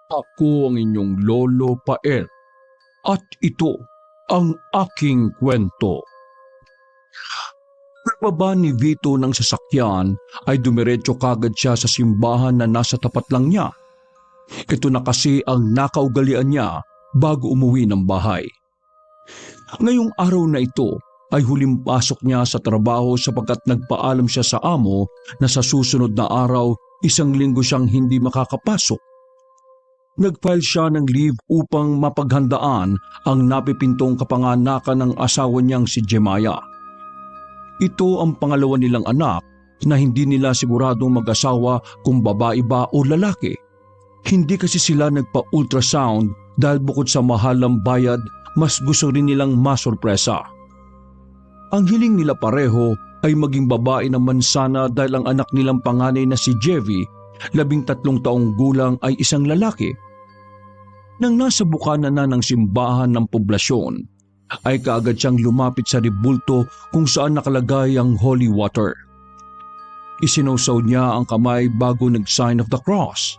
Ako ang inyong Lolo Paer at ito ang aking kwento. Pagbaba ni Vito ng sasakyan ay dumiretso kagad siya sa simbahan na nasa tapat lang niya. Ito na kasi ang nakaugalian niya bago umuwi ng bahay. Ngayong araw na ito ay huling pasok niya sa trabaho sapagkat nagpaalam siya sa amo na sa susunod na araw 1 linggo siyang hindi makakapasok. Nag-file siya ng leave upang mapaghandaan ang napipintong kapanganakan ng asawa niyang si Jemaya. Ito ang pangalawa nilang anak na hindi nila siguradong mag-asawa kung babae ba o lalaki. Hindi kasi sila nagpa-ultrasound dahil bukod sa mahalang bayad, mas gusto rin nilang masurpresa. Ang hiling nila pareho ay maging babae naman sana dahil ang anak nilang panganay na si Jevy, 13 taong gulang ay isang lalaki. Nang nasa bukana na ng simbahan ng poblasyon, ay kaagad siyang lumapit sa ribulto kung saan nakalagay ang holy water. Isinawsaw niya ang kamay bago nag-sign of the cross.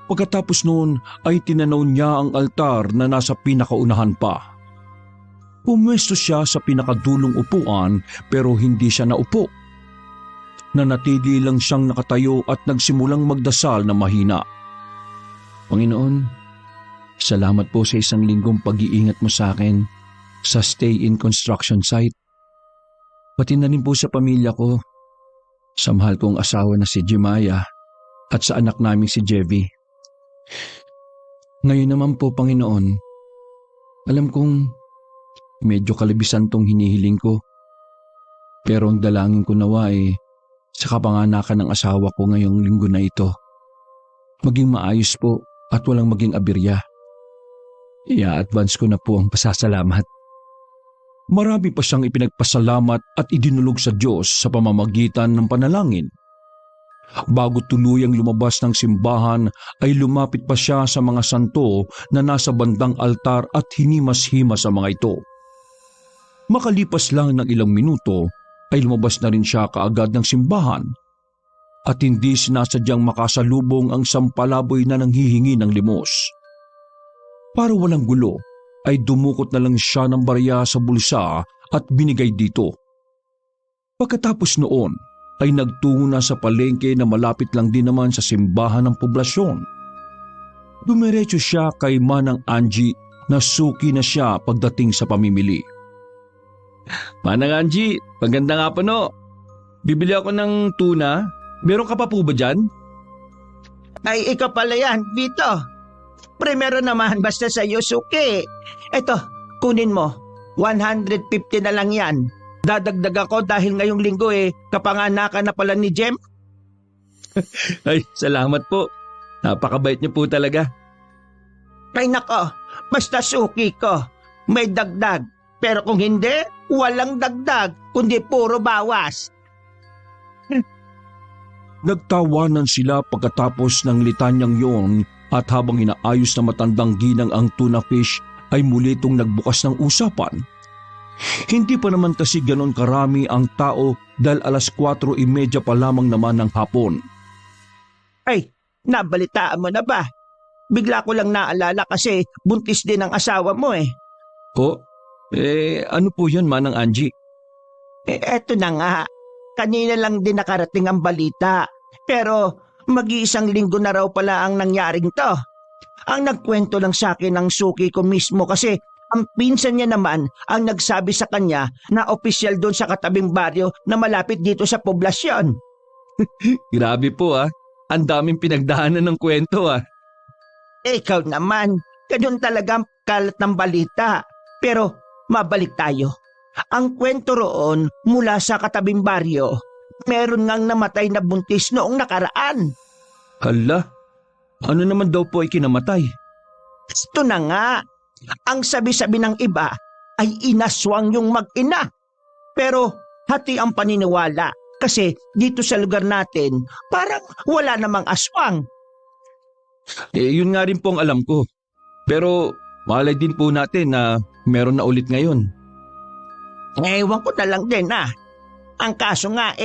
Pagkatapos noon ay tinanaw niya ang altar na nasa pinakaunahan pa. Pumwesto siya sa pinakadulong upuan pero hindi siya naupo. Nanatili lang siyang nakatayo at nagsimulang magdasal na mahina. Panginoon, salamat po sa 1 linggong pag-iingat mo sa akin sa stay-in construction site. Pati na rin po sa pamilya ko, sa mahal kong asawa na si Jemaya at sa anak naming si Jevy. Ngayon naman po, Panginoon, alam kong medyo kalabisan tong hinihiling ko. Pero ang dalangin ko nawa ay sa kapanganakan ng asawa ko ngayong linggo na ito. Maging maayos po at walang maging aberya. I-advance ko na po ang pasasalamat. Marami pa siyang ipinagpasalamat at idinulog sa Diyos sa pamamagitan ng panalangin. Bago tuluyang lumabas ng simbahan ay lumapit pa siya sa mga santo na nasa bandang altar at hinimas-himas sa mga ito. Makalipas lang ng ilang minuto ay lumabas na rin siya kaagad ng simbahan at hindi sinasadyang makasalubong ang sampalaboy na nanghihingi ng limos. Para walang gulo ay dumukot na lang siya ng barya sa bulsa at binigay dito. Pagkatapos noon ay nagtungo na sa palengke na malapit lang din naman sa simbahan ng poblasyon. Dumiretso siya kay Manang Angie na suki na siya pagdating sa pamimili. Manang Angie, maganda nga po no. Bibili ako ng tuna. Meron ka pa po ba dyan? Ay, ikaw pala yan, Vito. Primero naman basta sa Yusuke. Eto, kunin mo. 150 na lang yan. Dadagdag ako dahil ngayong linggo kapanganakan na pala ni Jem. Ay, salamat po. Napakabait niyo po talaga. Ay nako, basta suki ko. May dagdag. Pero kung hindi, walang dagdag, kundi puro bawas. Nagtawanan sila pagkatapos ng litanyang yon at habang inaayos na matandang ginang ang tuna fish ay muli itong nagbukas ng usapan. Hindi pa naman kasi ganon karami ang tao dahil 4:30 pa lamang naman ng hapon. Ay, nabalitaan mo na ba? Bigla ko lang naalala kasi buntis din ang asawa mo Ko? Ano po yan, Manang Angie? Eto na nga. Kanina lang din nakarating ang balita. Pero mag-1 linggo na raw pala ang nangyaring to. Ang nagkwento lang sa akin ng suki ko mismo kasi ang pinsan niya naman ang nagsabi sa kanya na opisyal doon sa katabing baryo na malapit dito sa poblasyon. Grabe po ang daming pinagdaanan ng kwento Ikaw naman, ganun talaga ang kalat ng balita. Pero mabalik tayo. Ang kwento roon mula sa katabing baryo, meron ngang namatay na buntis noong nakaraan. Hala, ano naman daw po ay kinamatay? Ito na nga, ang sabi-sabi ng iba ay inaswang yung mag-ina. Pero hati ang paniniwala kasi dito sa lugar natin parang wala namang aswang. Yun nga rin po ang alam ko. Pero malay din po natin na meron na ulit ngayon. Ewan ko na lang din Ang kaso nga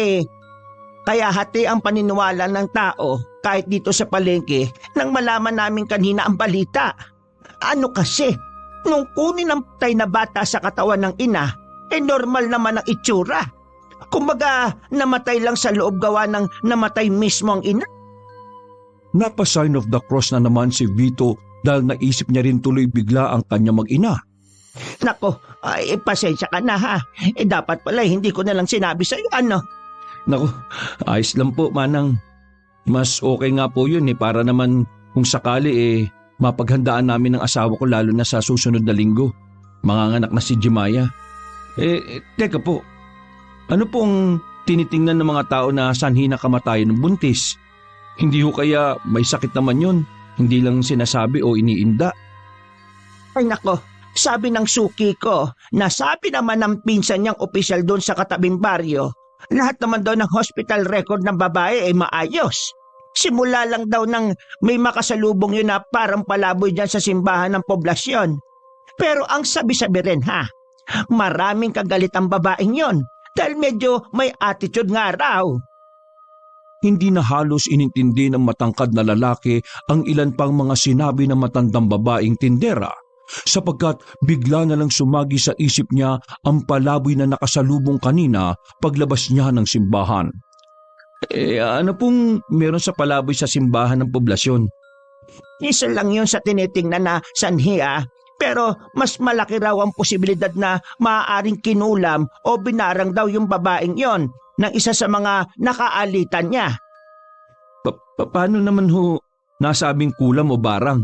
kaya hati ang paniniwala ng tao kahit dito sa palengke nang malaman namin kanina ang balita. Ano kasi, nung kunin ang patay na bata sa katawan ng ina, normal naman ang itsura. Kumbaga, namatay lang sa loob gawa ng namatay mismo ang ina. Napa-sign of the cross na naman si Vito dahil naisip niya rin tuloy bigla ang kanya mag-ina. Nako, pasensya ka na ha. Dapat pala hindi ko na lang sinabi sa'yo ano. Naku, ayos lang po, Manang. Mas okay nga po yun para naman kung sakali mapaghandaan namin ng asawa ko lalo na sa susunod na linggo. Manganganak na si Jemaya. Teka po, ano pong tinitingnan ng mga tao na sanhi na kamatayan ng buntis? Hindi ho kaya may sakit naman yun? Hindi lang sinasabi o iniinda? Ay nako, sabi ng suki ko, nasabi naman ng pinsan niyang opisyal doon sa katabing baryo, lahat naman daw ng hospital record ng babae ay maayos. Simula lang daw ng may makasalubong yun na parang palaboy dyan sa simbahan ng poblasyon. Pero ang sabi-sabi rin ha, maraming kagalit ang babaeng yon dahil medyo may attitude nga raw. Hindi na halos inintindi ng matangkad na lalaki ang ilan pang mga sinabi ng matandang babaeng tindera, sapagkat bigla na lang sumagi sa isip niya ang palaboy na nakasalubong kanina paglabas niya ng simbahan. Ano pong meron sa palaboy sa simbahan ng poblasyon? Isa lang yun sa tinitingnan na sanhi pero mas malaki raw ang posibilidad na maaaring kinulam o binarang daw yung babaeng yon ng isa sa mga nakaalitan niya. Paano naman ho nasabing kulam o barang?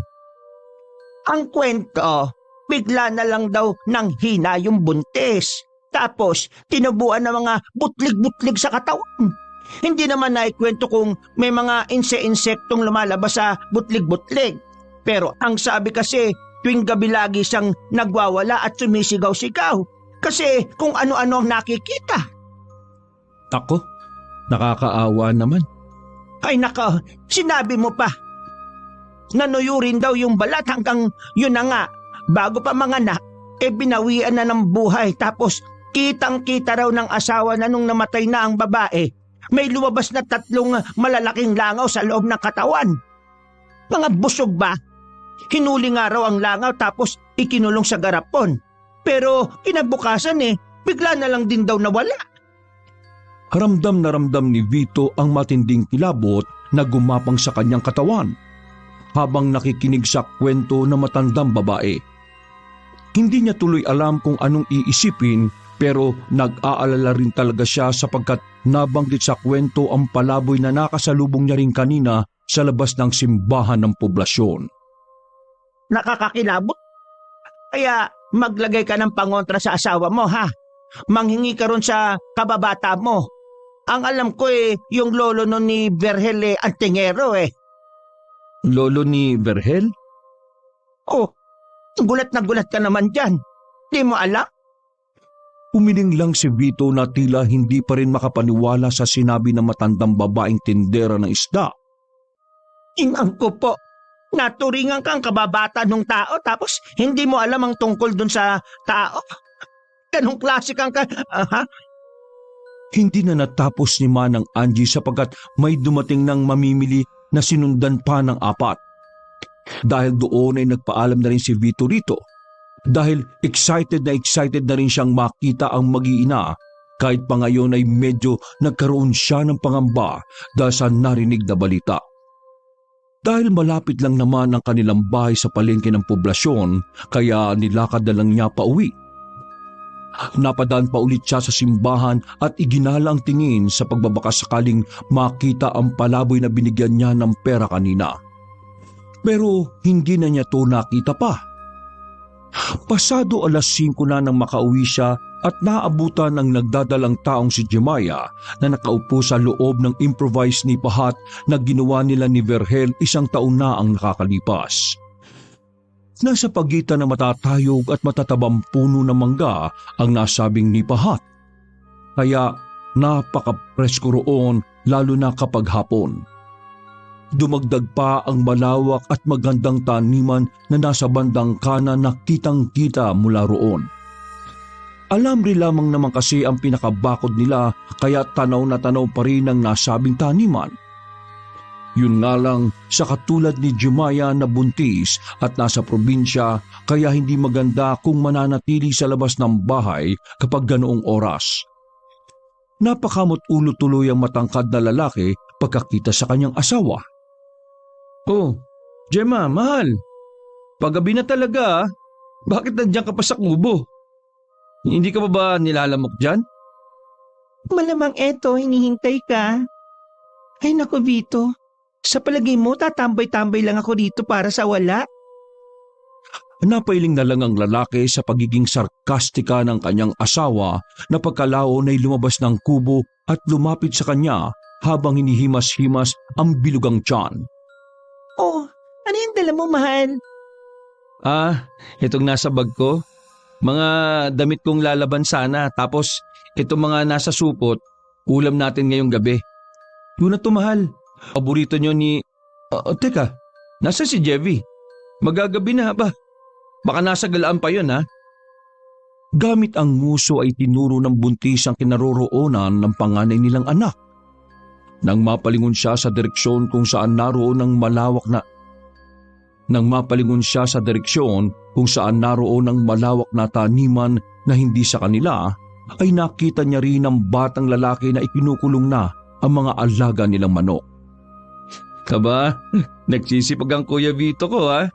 Ang kwento, bigla na lang daw nang hina yung buntis. Tapos, tinubuan ng mga butlig-butlig sa katawan. Hindi naman naikwento kung may mga insektong lumalabas sa butlig-butlig. Pero ang sabi kasi, tuwing gabi lagi siyang nagwawala at sumisigaw-sigaw. Kasi kung ano-ano ang nakikita. Ako, nakakaawa naman. Ay nako, sinabi mo pa. Nanuyo rin daw yung balat hanggang yun na nga. Bago pa manganak, binawian na ng buhay. Tapos kitang-kita raw ng asawa na nung namatay na ang babae, may lumabas na 3 malalaking langaw sa loob ng katawan. Mga busog ba? Hinuli nga raw ang langaw tapos ikinulong sa garapon. Pero kinabukasan bigla na lang din daw nawala. Ramdam na ramdam ni Vito ang matinding kilabot na gumapang sa kanyang katawan habang nakikinig sa kwento ng matandang babae. Hindi niya tuloy alam kung anong iisipin pero nag-aalala rin talaga siya sapagkat nabanggit sa kwento ang palaboy na nakasalubong niya rin kanina sa labas ng simbahan ng poblasyon. Nakakakilabot? Kaya maglagay ka ng pangontra sa asawa mo ha. Manghingi ka ron sa kababata mo. Ang alam ko yung lolo nun ni Vergel Antingero Lolo ni Vergel? Oh, gulat na gulat ka naman dyan. Di mo alam? Umiling lang si Vito na tila hindi pa rin makapaniwala sa sinabi ng matandang babaeng tindera ng isda. Inang ko po, naturingan kang kababata ng tao tapos hindi mo alam ang tungkol dun sa tao? Ganong klase kang ha? Hindi na natapos ni Manang Angie sapagkat may dumating ng mamimili na sinundan pa ng 4. Dahil doon ay nagpaalam na rin si Vito rito. Dahil excited na rin siyang makita ang mag-iina kahit pa ngayon ay medyo nagkaroon siya ng pangamba dahil sa narinig na balita. Dahil malapit lang naman ang kanilang bahay sa palengke ng poblasyon kaya nilakad na lang niya pauwi. Napadaan pa ulit siya sa simbahan at iginala ang tingin sa pagbabaka sakaling makita ang palaboy na binigyan niya ng pera kanina. Pero hindi na niya to nakita pa. Pasado 5:00 na nang makauwi siya at naabutan ng nagdadalang taong si Jemaya na nakaupo sa loob ng improvised nipahat na ginawa nila ni Vergel 1 taon na ang nakakalipas. Nasa pagitan ng matatayog at matatabang puno ng mangga ang nasabing nipahat. Kaya napaka-presko roon lalo na kapag hapon. Dumagdag pa ang malawak at magandang taniman na nasa bandang kanan na kitang-kita mula roon. Alam rin lamang naman kasi ang pinakabakod nila kaya tanaw na tanaw pa rin ang nasabing taniman. Yun nga lang, sa katulad ni Jemaya na buntis at nasa probinsya, kaya hindi maganda kung mananatili sa labas ng bahay kapag ganoong oras. Napakamot ulo tuloy ang matangkad na lalaki pagkakita sa kanyang asawa. Oh, Gemma, mahal. Paggabi na talaga, bakit nandiyan ka pa sa kubo? Hindi ka ba nilalamok dyan? Malamang eto, hinihintay ka. Ay naku Vito, sa palagay mo tatambay-tambay lang ako dito para sa wala? Napailing na lang ang lalaki sa pagiging sarkastika ng kanyang asawa na pagkalaon ay lumabas ng kubo at lumapit sa kanya habang hinihimas-himas ang bilugang tiyan. Oh, ano yung dala mo mahal? Itong nasa bag ko. Mga damit kong lalaban sana, tapos itong mga nasa supot, ulam natin ngayong gabi. Yun na to mahal. Paborito nyo ni... teka, nasa si Jevy? Magagabi na ba? Baka nasa galaan pa yun ha? Gamit ang nguso ay tinuro ng buntis ang kinaroroonan ng panganay nilang anak. Nang mapalingon siya sa direksyon kung saan naroon ang malawak na taniman na hindi sa kanila, ay nakita niya rin ang batang lalaki na ikinukulong na ang mga alaga nilang manok. Kaba, nagsisipag ang Kuya Vito ko ha?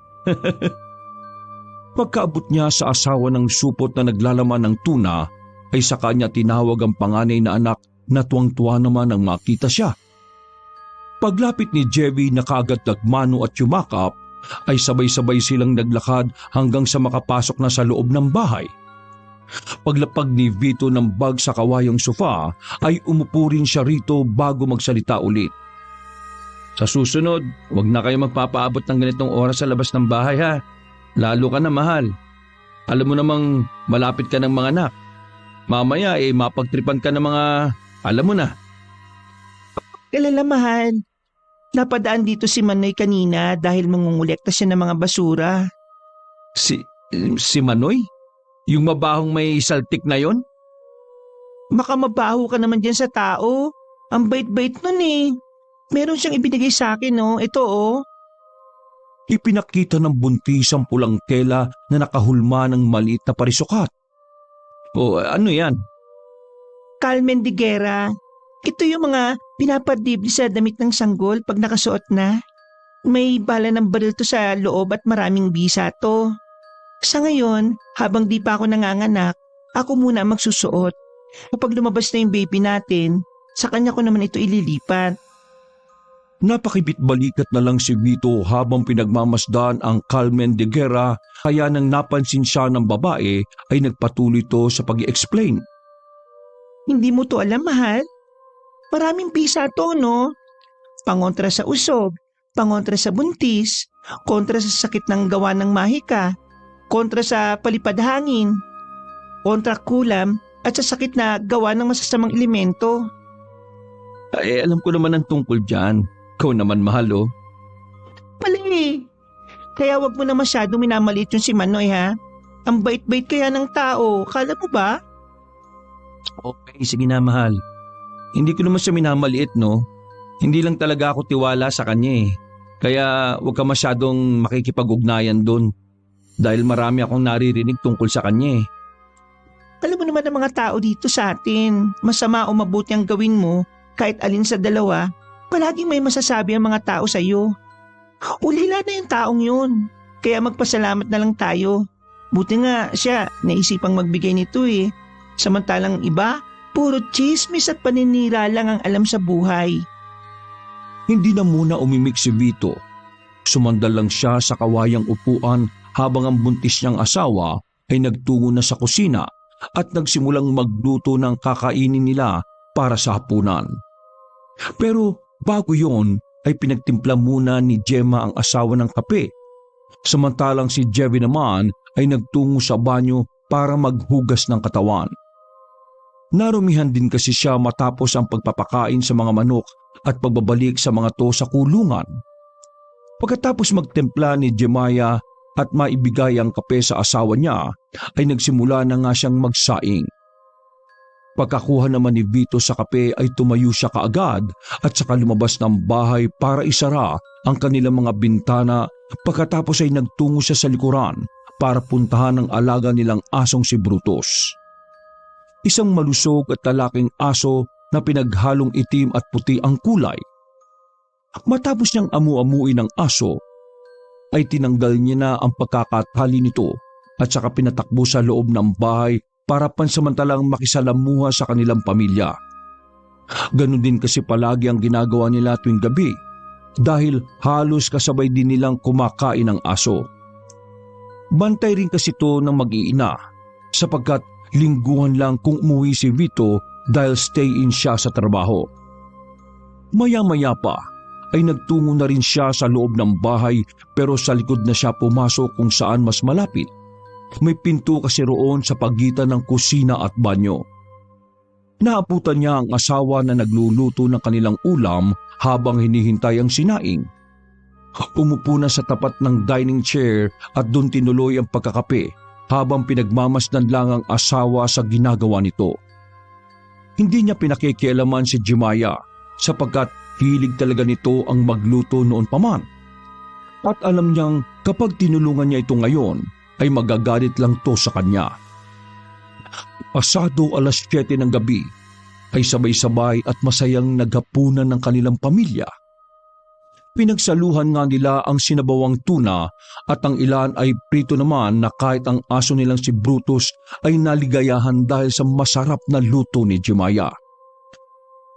Pagkaabot niya sa asawa ng supot na naglalaman ng tuna, ay sa kanya tinawag ang panganay na anak na tuwang-tuwa naman nang makita siya. Paglapit ni Jevy na kaagad nagmano at yumakap, ay sabay-sabay silang naglakad hanggang sa makapasok na sa loob ng bahay. Paglapag ni Vito ng bag sa kawayang sofa, ay umupo rin siya rito bago magsalita ulit. Sa susunod, huwag na kayo magpapaabot ng ganitong oras sa labas ng bahay ha. Lalo ka na mahal. Alam mo namang malapit ka ng mga anak. Mamaya mapagtripan ka ng mga, alam mo na. Kilala mahal. Napadaan dito si Manoy kanina dahil mangungulekta siya ng mga basura. Si Manoy? Yung mabahong may saltik na yon? Baka mabaho ka naman dyan sa tao. Ang bait-bait nun eh. Meron siyang ibinigay sa akin oh. Ito oh. Ipinakita ng buntis ang pulang tela na nakahulma ng maliit na parisukat. Ano yan? Carmen de Guerra. Ito yung mga pinapadibli sa damit ng sanggol pag nakasuot na. May bala ng baril to sa loob at maraming bisa to. Sa ngayon, habang di pa ako nanganganak, ako muna magsusuot. Kapag lumabas na yung baby natin, sa kanya ko naman ito ililipat. Napakibit-balikat na lang si Vito habang pinagmamasdan ang Carmen de Guerra, kaya nang napansin siya ng babae ay nagpatuloy to sa pag-i-explain. Hindi mo to alam mahal? Maraming bisa to no? Pangontra sa usog, pangontra sa buntis, kontra sa sakit ng gawa ng mahika, kontra sa palipad hangin, kontra kulam at sa sakit na gawa ng masasamang elemento. Alam ko naman ang tungkol dyan. Ikaw naman mahal oh. Pali, kaya wag mo na masyado minamaliit yung si Manoy ha. Ang bait-bait kaya ng tao, kala mo ba? Okay, sige na mahal. Hindi ko naman siya minamaliit no. Hindi lang talaga ako tiwala sa kanya eh. Kaya huwag ka masyadong makikipag-ugnayan doon. Dahil marami akong naririnig tungkol sa kanya eh. Alam mo naman ang mga tao dito sa atin. Masama o mabuti ang gawin mo, kahit alin sa dalawa, palaging may masasabi ang mga tao sa iyo. Ulila na yung taong yun. Kaya magpasalamat na lang tayo. Buti nga siya naisipang magbigay nito eh. Samantalang iba, puro chismis at paninira lang ang alam sa buhay. Hindi na muna umimik si Vito. Sumandal lang siya sa kawayang upuan habang ang buntis niyang asawa ay nagtungo na sa kusina at nagsimulang magluto ng kakainin nila para sa hapunan. Pero bago yon ay pinagtimpla muna ni Gemma ang asawa ng kape. Samantalang si Jevy naman ay nagtungo sa banyo para maghugas ng katawan. Narumihan din kasi siya matapos ang pagpapakain sa mga manok at pagbabalik sa mga to sa kulungan. Pagkatapos magtimpla ni Jemaya at maibigay ang kape sa asawa niya, ay nagsimula na nga siyang magsaing. Pagkakuha naman ni Vito sa kape ay tumayo siya kaagad at saka lumabas ng bahay para isara ang kanilang mga bintana. Pagkatapos ay nagtungo siya sa likuran para puntahan ang alaga nilang asong si Brutus. Isang malusog at lalaking aso na pinaghalong itim at puti ang kulay. Matapos niyang amu-amuin ng aso, ay tinanggal niya na ang pagkakatali nito at saka pinatakbo sa loob ng bahay para pansamantalang makisalamuha sa kanilang pamilya. Ganon din kasi palagi ang ginagawa nila tuwing gabi dahil halos kasabay din nilang kumakain ng aso. Bantay rin kasi ito ng mag-iina sapagkat lingguhan lang kung umuwi si Vito dahil stay-in siya sa trabaho. Maya-maya pa ay nagtungo na rin siya sa loob ng bahay pero sa likod na siya pumasok kung saan mas malapit. May pinto kasi roon sa pagitan ng kusina at banyo. Naabutan niya ang asawa na nagluluto ng kanilang ulam habang hinihintay ang sinaing. Umupo na sa tapat ng dining chair at doon tinuloy ang pagkakape habang pinagmamasdan lang ang asawa sa ginagawa nito. Hindi niya pinakikialaman si Jemaya sapagkat hilig talaga nito ang magluto noon pa man. At alam niyang kapag tinulungan niya ito ngayon ay magagalit lang to sa kanya. Pasado 7:00 ng gabi ay sabay-sabay at masayang naghapunan ng kanilang pamilya. Pinagsaluhan nga nila ang sinabawang tuna at ang ilan ay prito naman na kahit ang aso nilang si Brutus ay naligayahan dahil sa masarap na luto ni Jemaya.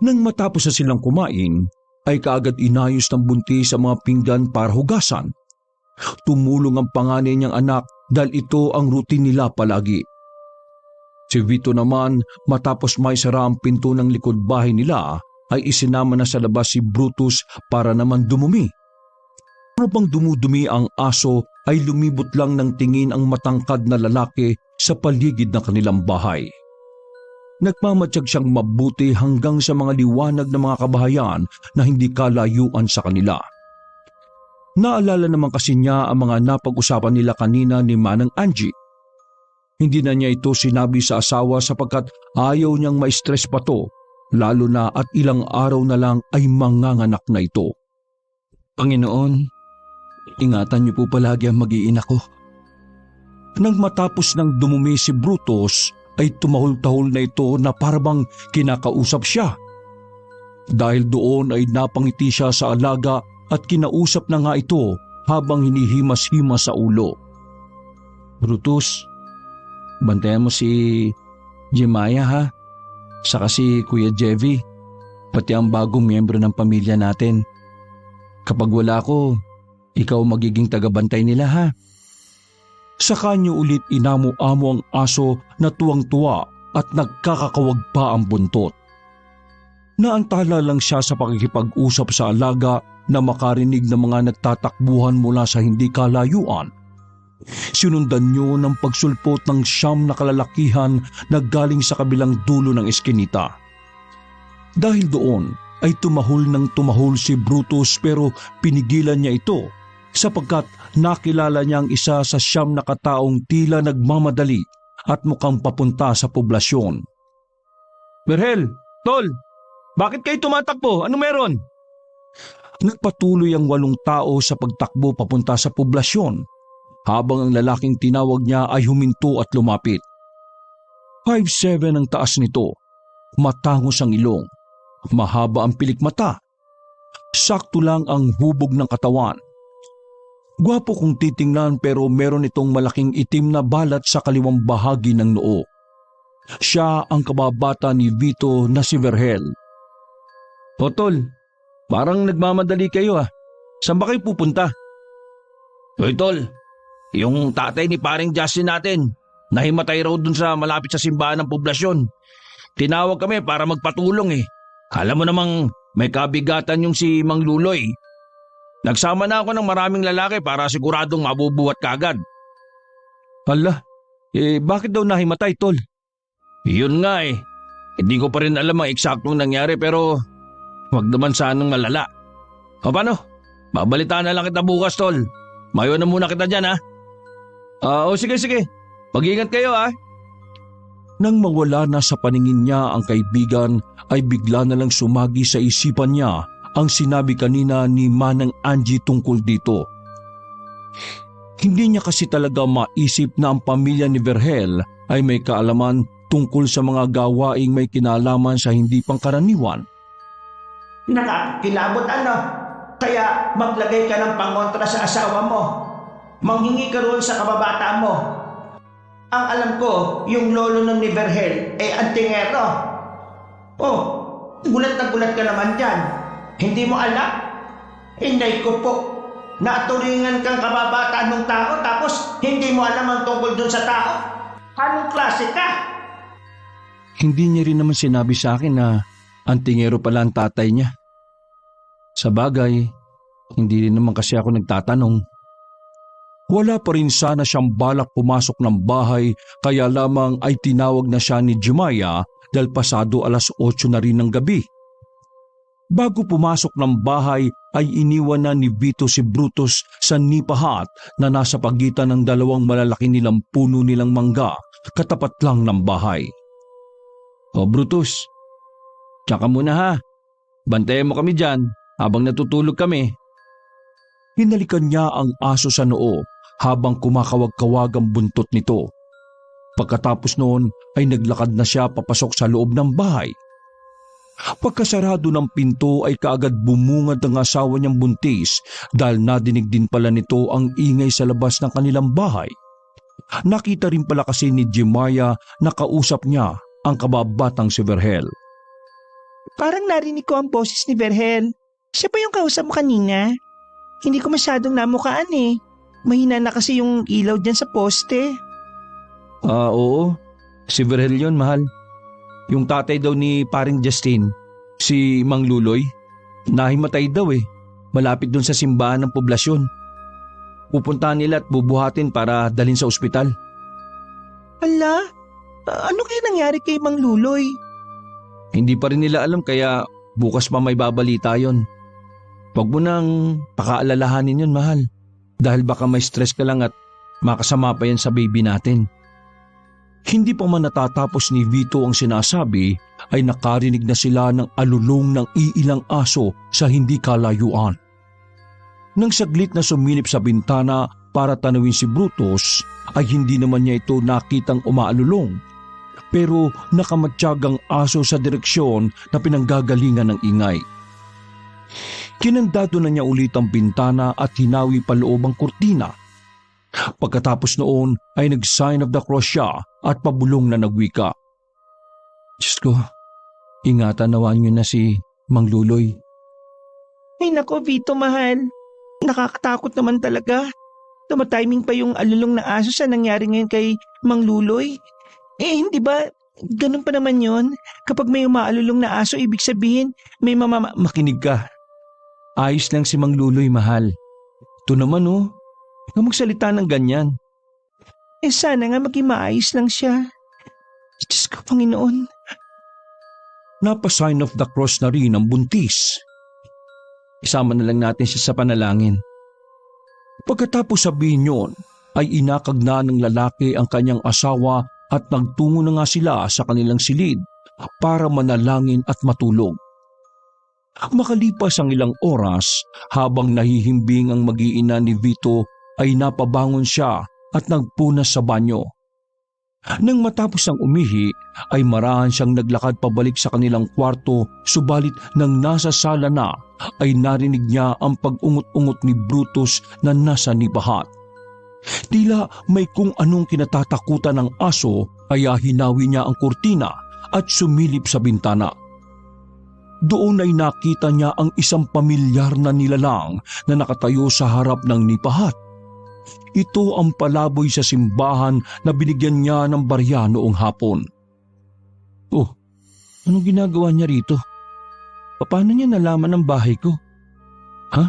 Nang matapos na silang kumain, ay kaagad inayos ng buntis sa mga pinggan para hugasan. Tumulong ang panganay niyang anak dahil ito ang routine nila palagi. Si Vito naman matapos may sara ang pinto ng likod bahay nila ay isinama na sa labas si Brutus para naman dumumi. Ano bang dumudumi ang aso ay lumibot lang ng tingin ang matangkad na lalaki sa paligid ng kanilang bahay. Nagmamatsyag siyang mabuti hanggang sa mga liwanag ng mga kabahayan na hindi kalayuan sa kanila. Naalala naman kasi niya ang mga napag-usapan nila kanina ni Manang Angie. Hindi na niya ito sinabi sa asawa sapagkat ayaw niyang ma-stress pa to, lalo na at ilang araw na lang ay manganganak na ito. Panginoon, ingatan niyo po palagi ang mag-iina ko. Nang matapos ng dumumi si Brutus, ay tumahol-tahol na ito na parabang kinakausap siya. Dahil doon ay napangiti siya sa alaga at kinausap na nga ito habang hinihimas-himas sa ulo. Brutus, bantayan mo si Jemaya ha, saka si Kuya Jevy, pati ang bagong miyembro ng pamilya natin. Kapag wala ko, ikaw magiging tagabantay nila ha. Sa kanya ulit inamo-amo ang aso na tuwang-tuwa at nagkakakawag pa ang buntot. Naantala lang siya sa pakikipag-usap sa alaga na makarinig ng mga nagtatakbuhan mula sa hindi kalayuan. Sinundan niyo ng pagsulpot ng 9 na kalalakihan na galing sa kabilang dulo ng eskinita. Dahil doon ay tumahol si Brutus pero pinigilan niya ito sapagkat nakilala niya ang isa sa 9 na kataong tila nagmamadali at mukhang papunta sa poblasyon. Berhel, Tol, bakit kayo tumatakbo? Ano meron? Nagpatuloy ang 8 tao sa pagtakbo papunta sa poblasyon habang ang lalaking tinawag niya ay huminto at lumapit. 5'7" ang taas nito, matangos ang ilong, mahaba ang pilik mata, sakto lang ang hubog ng katawan. Gwapo kung titingnan pero meron itong malaking itim na balat sa kaliwang bahagi ng noo. Siya ang kababata ni Vito na si Vergel. O Tol, parang nagmamadali kayo ah. Saan ba kayo pupunta? Hoy Tol, yung tatay ni paring Justin natin, nahimatay raw dun sa malapit sa simbahan ng poblasyon. Tinawag kami para magpatulong eh. Alam mo namang may kabigatan yung si Mang Luloy. Nagsama na ako ng maraming lalaki para siguradong mabubuhat kagad. Hala, bakit daw nahimatay Tol? Yun nga eh. Hindi ko pa rin alam ang eksaktong nangyari pero wag naman sanang malala. O paano? Babalitaan na lang kita bukas Tol. Mayo na muna kita dyan ha. O sige. Mag-ingat kayo ha. Nang mawala na sa paningin niya ang kaibigan ay bigla na lang sumagi sa isipan niya ang sinabi kanina ni Manang Angie tungkol dito. Hindi niya kasi talaga maisip na ang pamilya ni Vergel ay may kaalaman tungkol sa mga gawaing may kinalaman sa hindi pangkaraniwan. Nakakilabot ano? Kaya maglagay ka ng pangontra sa asawa mo. Manghingi ka roon sa kababata mo. Ang alam ko, yung lolo ng ni Vergel ay antingero. Oh, gulat na gulat ka naman dyan. Hindi mo alam? Inday ko po. Naturingan kang kababata ng tao tapos hindi mo alam ang tungkol dun sa tao? Anong klase ka? Hindi niya rin naman sinabi sa akin na antingero pala ang tatay niya. Sa bagay, hindi rin naman kasi ako nagtatanong. Wala pa rin sana siyang balak pumasok ng bahay kaya lamang ay tinawag na siya ni Jemaya dahil pasado 8:00 na rin ng gabi. Bago pumasok ng bahay ay iniwan na ni Vito si Brutus sa nipahat na nasa pagitan ng dalawang malalaki nilang puno nilang mangga katapat lang ng bahay. O Brutus, tsaka muna ha. Bantayan mo kami dyan habang natutulog kami. Hinalikan niya ang aso sa noo habang kumakawag-kawag ang buntot nito. Pagkatapos noon ay naglakad na siya papasok sa loob ng bahay. Pagkasarado ng pinto ay kaagad bumungad ang asawa niyang buntis dahil nadinig din pala nito ang ingay sa labas ng kanilang bahay. Nakita rin pala kasi ni Jemaya na kausap niya ang kababatang si Vergel. Parang narinig ko ang boses ni Vergel. Siya ba yung kausap mo kanina? Hindi ko masyadong namukaan eh. Mahina na kasi yung ilaw dyan sa poste. Oo. Si Vergel yun, mahal. Yung tatay daw ni paring Justin, si Mang Luloy, nahimatay daw eh. Malapit dun sa simbahan ng poblasyon. Pupuntahan nila at bubuhatin para dalhin sa ospital. Hala, ano kaya nangyari kay Mang Luloy? Hindi pa rin nila alam kaya bukas pa may babalita yon. Huwag mo nang pakaalalahanin yun, mahal. Dahil baka may stress ka lang at makasama pa yan sa baby natin. Hindi pa man natatapos ni Vito ang sinasabi ay nakarinig na sila ng alulong ng iilang aso sa hindi kalayuan. Nang saglit na sumilip sa bintana para tanawin si Brutus ay hindi naman niya ito nakitang umaalulong. Pero nakamatyagang aso sa direksyon na pinanggagalingan ng ingay. Kinandado na niya ulit ang bintana at hinawi paloob ang kurtina. Pagkatapos noon ay nag-sign of the cross siya at pabulong na nagwika. Diyos ko, ingatan nawa niyo na si Mang Luloy. Ay nako Vito mahal, nakakatakot naman talaga. Tumatiming pa yung alulong na aso sa nangyari ngayon kay Mang Luloy. Hindi ba ganun pa naman yon? Kapag may umaalulong na aso ibig sabihin may Makinig ka. Ayos lang si Mang Luloy, mahal. Ito naman huwag kang magsalita ng ganyan. Sana nga maging maayos lang siya. Diyos ko, Panginoon. Napasign of the cross na rin ang buntis. Isama na lang natin siya sa panalangin. Pagkatapos sabihin yon, ay inakag na ng lalaki ang kanyang asawa at nagtungo na nga sila sa kanilang silid para manalangin at matulog. Makalipas ang ilang oras, habang nahihimbing ang mag-iina ni Vito ay napabangon siya at nagpunas sa banyo. Nang matapos ang umihi ay marahan siyang naglakad pabalik sa kanilang kwarto, subalit nang nasa sala na ay narinig niya ang pag-ungot-ungot ni Brutus na nasa nipahat. Tila may kung anong kinatatakutan ng aso kaya hinawi niya ang kurtina at sumilip sa bintana. Doon ay nakita niya ang isang pamilyar na nilalang na nakatayo sa harap ng nipahat. Ito ang palaboy sa simbahan na binigyan niya ng barya noong hapon. Oh, anong ginagawa niya rito? Paano niya nalaman ang bahay ko? Ha?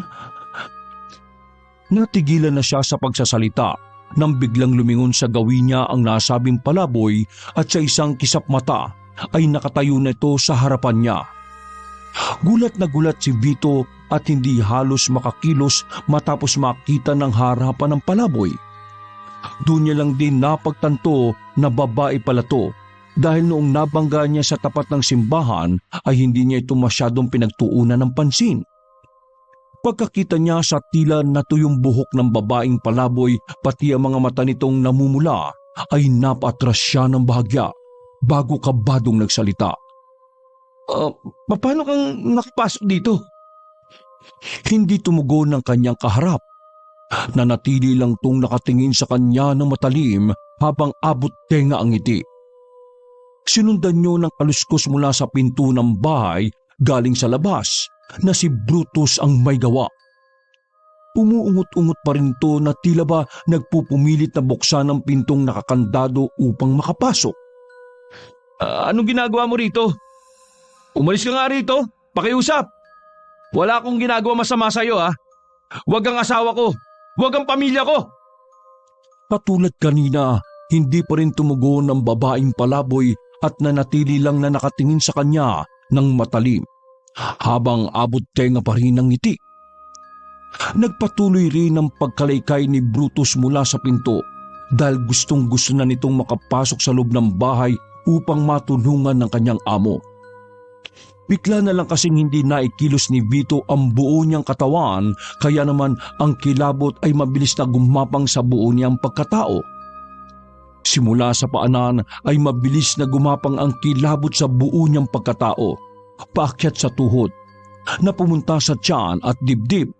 Natigilan na siya sa pagsasalita nang biglang lumingon sa gawin niya ang nasabing palaboy at sa isang kisap mata ay nakatayo na ito sa harapan niya. Gulat na gulat si Vito at hindi halos makakilos matapos makita ng harapan ng palaboy. Doon niya lang din napagtanto na babae pala to dahil noong nabangga niya sa tapat ng simbahan ay hindi niya ito masyadong pinagtuunan ng pansin. Pagkakita niya sa tila natuyong buhok ng babaeng palaboy pati ang mga mata nitong namumula ay napatras siya ng bahagya bago kabadong nagsalita. Paano kang nakapasok dito? Hindi tumugon ng kanyang kaharap. Nanatili lang tong nakatingin sa kanya ng matalim habang abot tenga ang ngiti. Sinundan niyo ng kaluskos mula sa pinto ng bahay galing sa labas na si Brutus ang may gawa. Umuungot-ungot pa rin to na tila ba nagpupumilit na buksan ang pintong nakakandado upang makapasok. Anong ginagawa mo rito? Umalis ka nga rito, pakiusap. Wala akong ginagawa masama sa'yo ha. Huwag ang asawa ko, huwag ang pamilya ko. Katulad kanina, hindi pa rin tumugon ng babaeng palaboy at nanatili lang na nakatingin sa kanya ng matalim, habang abot tenga pa rin ang ngiti. Nagpatuloy rin ang pagkalaykay ni Brutus mula sa pinto dahil gustong-gusto na nitong makapasok sa loob ng bahay upang matulungan ng kanyang amo. Bigla na lang kasing hindi naikilos ni Vito ang buo niyang katawan, kaya naman ang kilabot ay mabilis na gumapang sa buo niyang pagkatao. Simula sa paanan ay mabilis na gumapang ang kilabot sa buo niyang pagkatao, paakyat sa tuhod, na pumunta sa tiyan at dibdib,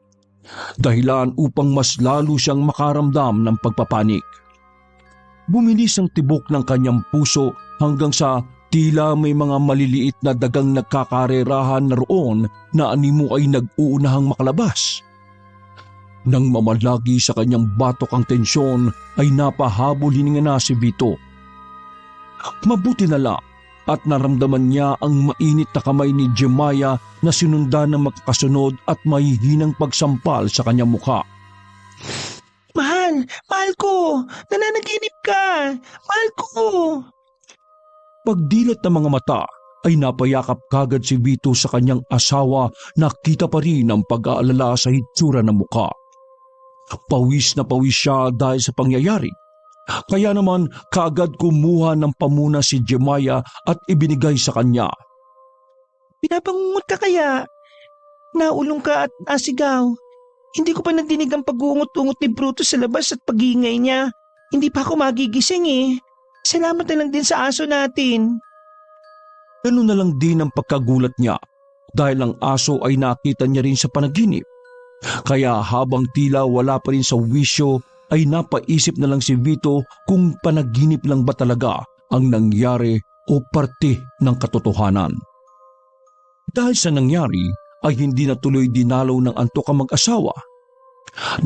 dahilan upang mas lalo siyang makaramdam ng pagpapanik. Bumilis ang tibok ng kanyang puso hanggang sa tila may mga maliliit na dagang nagkakarerahan na roon na animo ay nag-uunahang makalabas. Nang mamalagi sa kanyang batok ang tensyon ay napahabol hininga na si Vito. Mabuti na lang at naramdaman niya ang mainit na kamay ni Jemaya na sinundan ng magkakasunod at mahihinang pagsampal sa kanyang mukha. Mahal ko, nananaginip ka, mahal ko. Pagdilat ng mga mata ay napayakap kagad si Vito sa kanyang asawa na kita pa rin ang pag-aalala sa hitsura ng mukha. Pawis na pawis siya dahil sa pangyayari. Kaya naman kaagad kumuha ng pamuna si Jemaya at ibinigay sa kanya. Pinapangungot ka kaya? Naulong ka at asigaw. Hindi ko pa nadinig ang pag-uungot-ungot ni Brutus sa labas at pag-iingay niya. Hindi pa ako magigising eh. Salamat na lang din sa aso natin. Ganun na lang din ang pagkagulat niya dahil ang aso ay nakita niya rin sa panaginip. Kaya habang tila wala pa rin sa wisyo ay napaisip na lang si Vito kung panaginip lang ba talaga ang nangyari o parte ng katotohanan. Dahil sa nangyari ay hindi na tuloy dinalaw ng antok ang mag-asawa.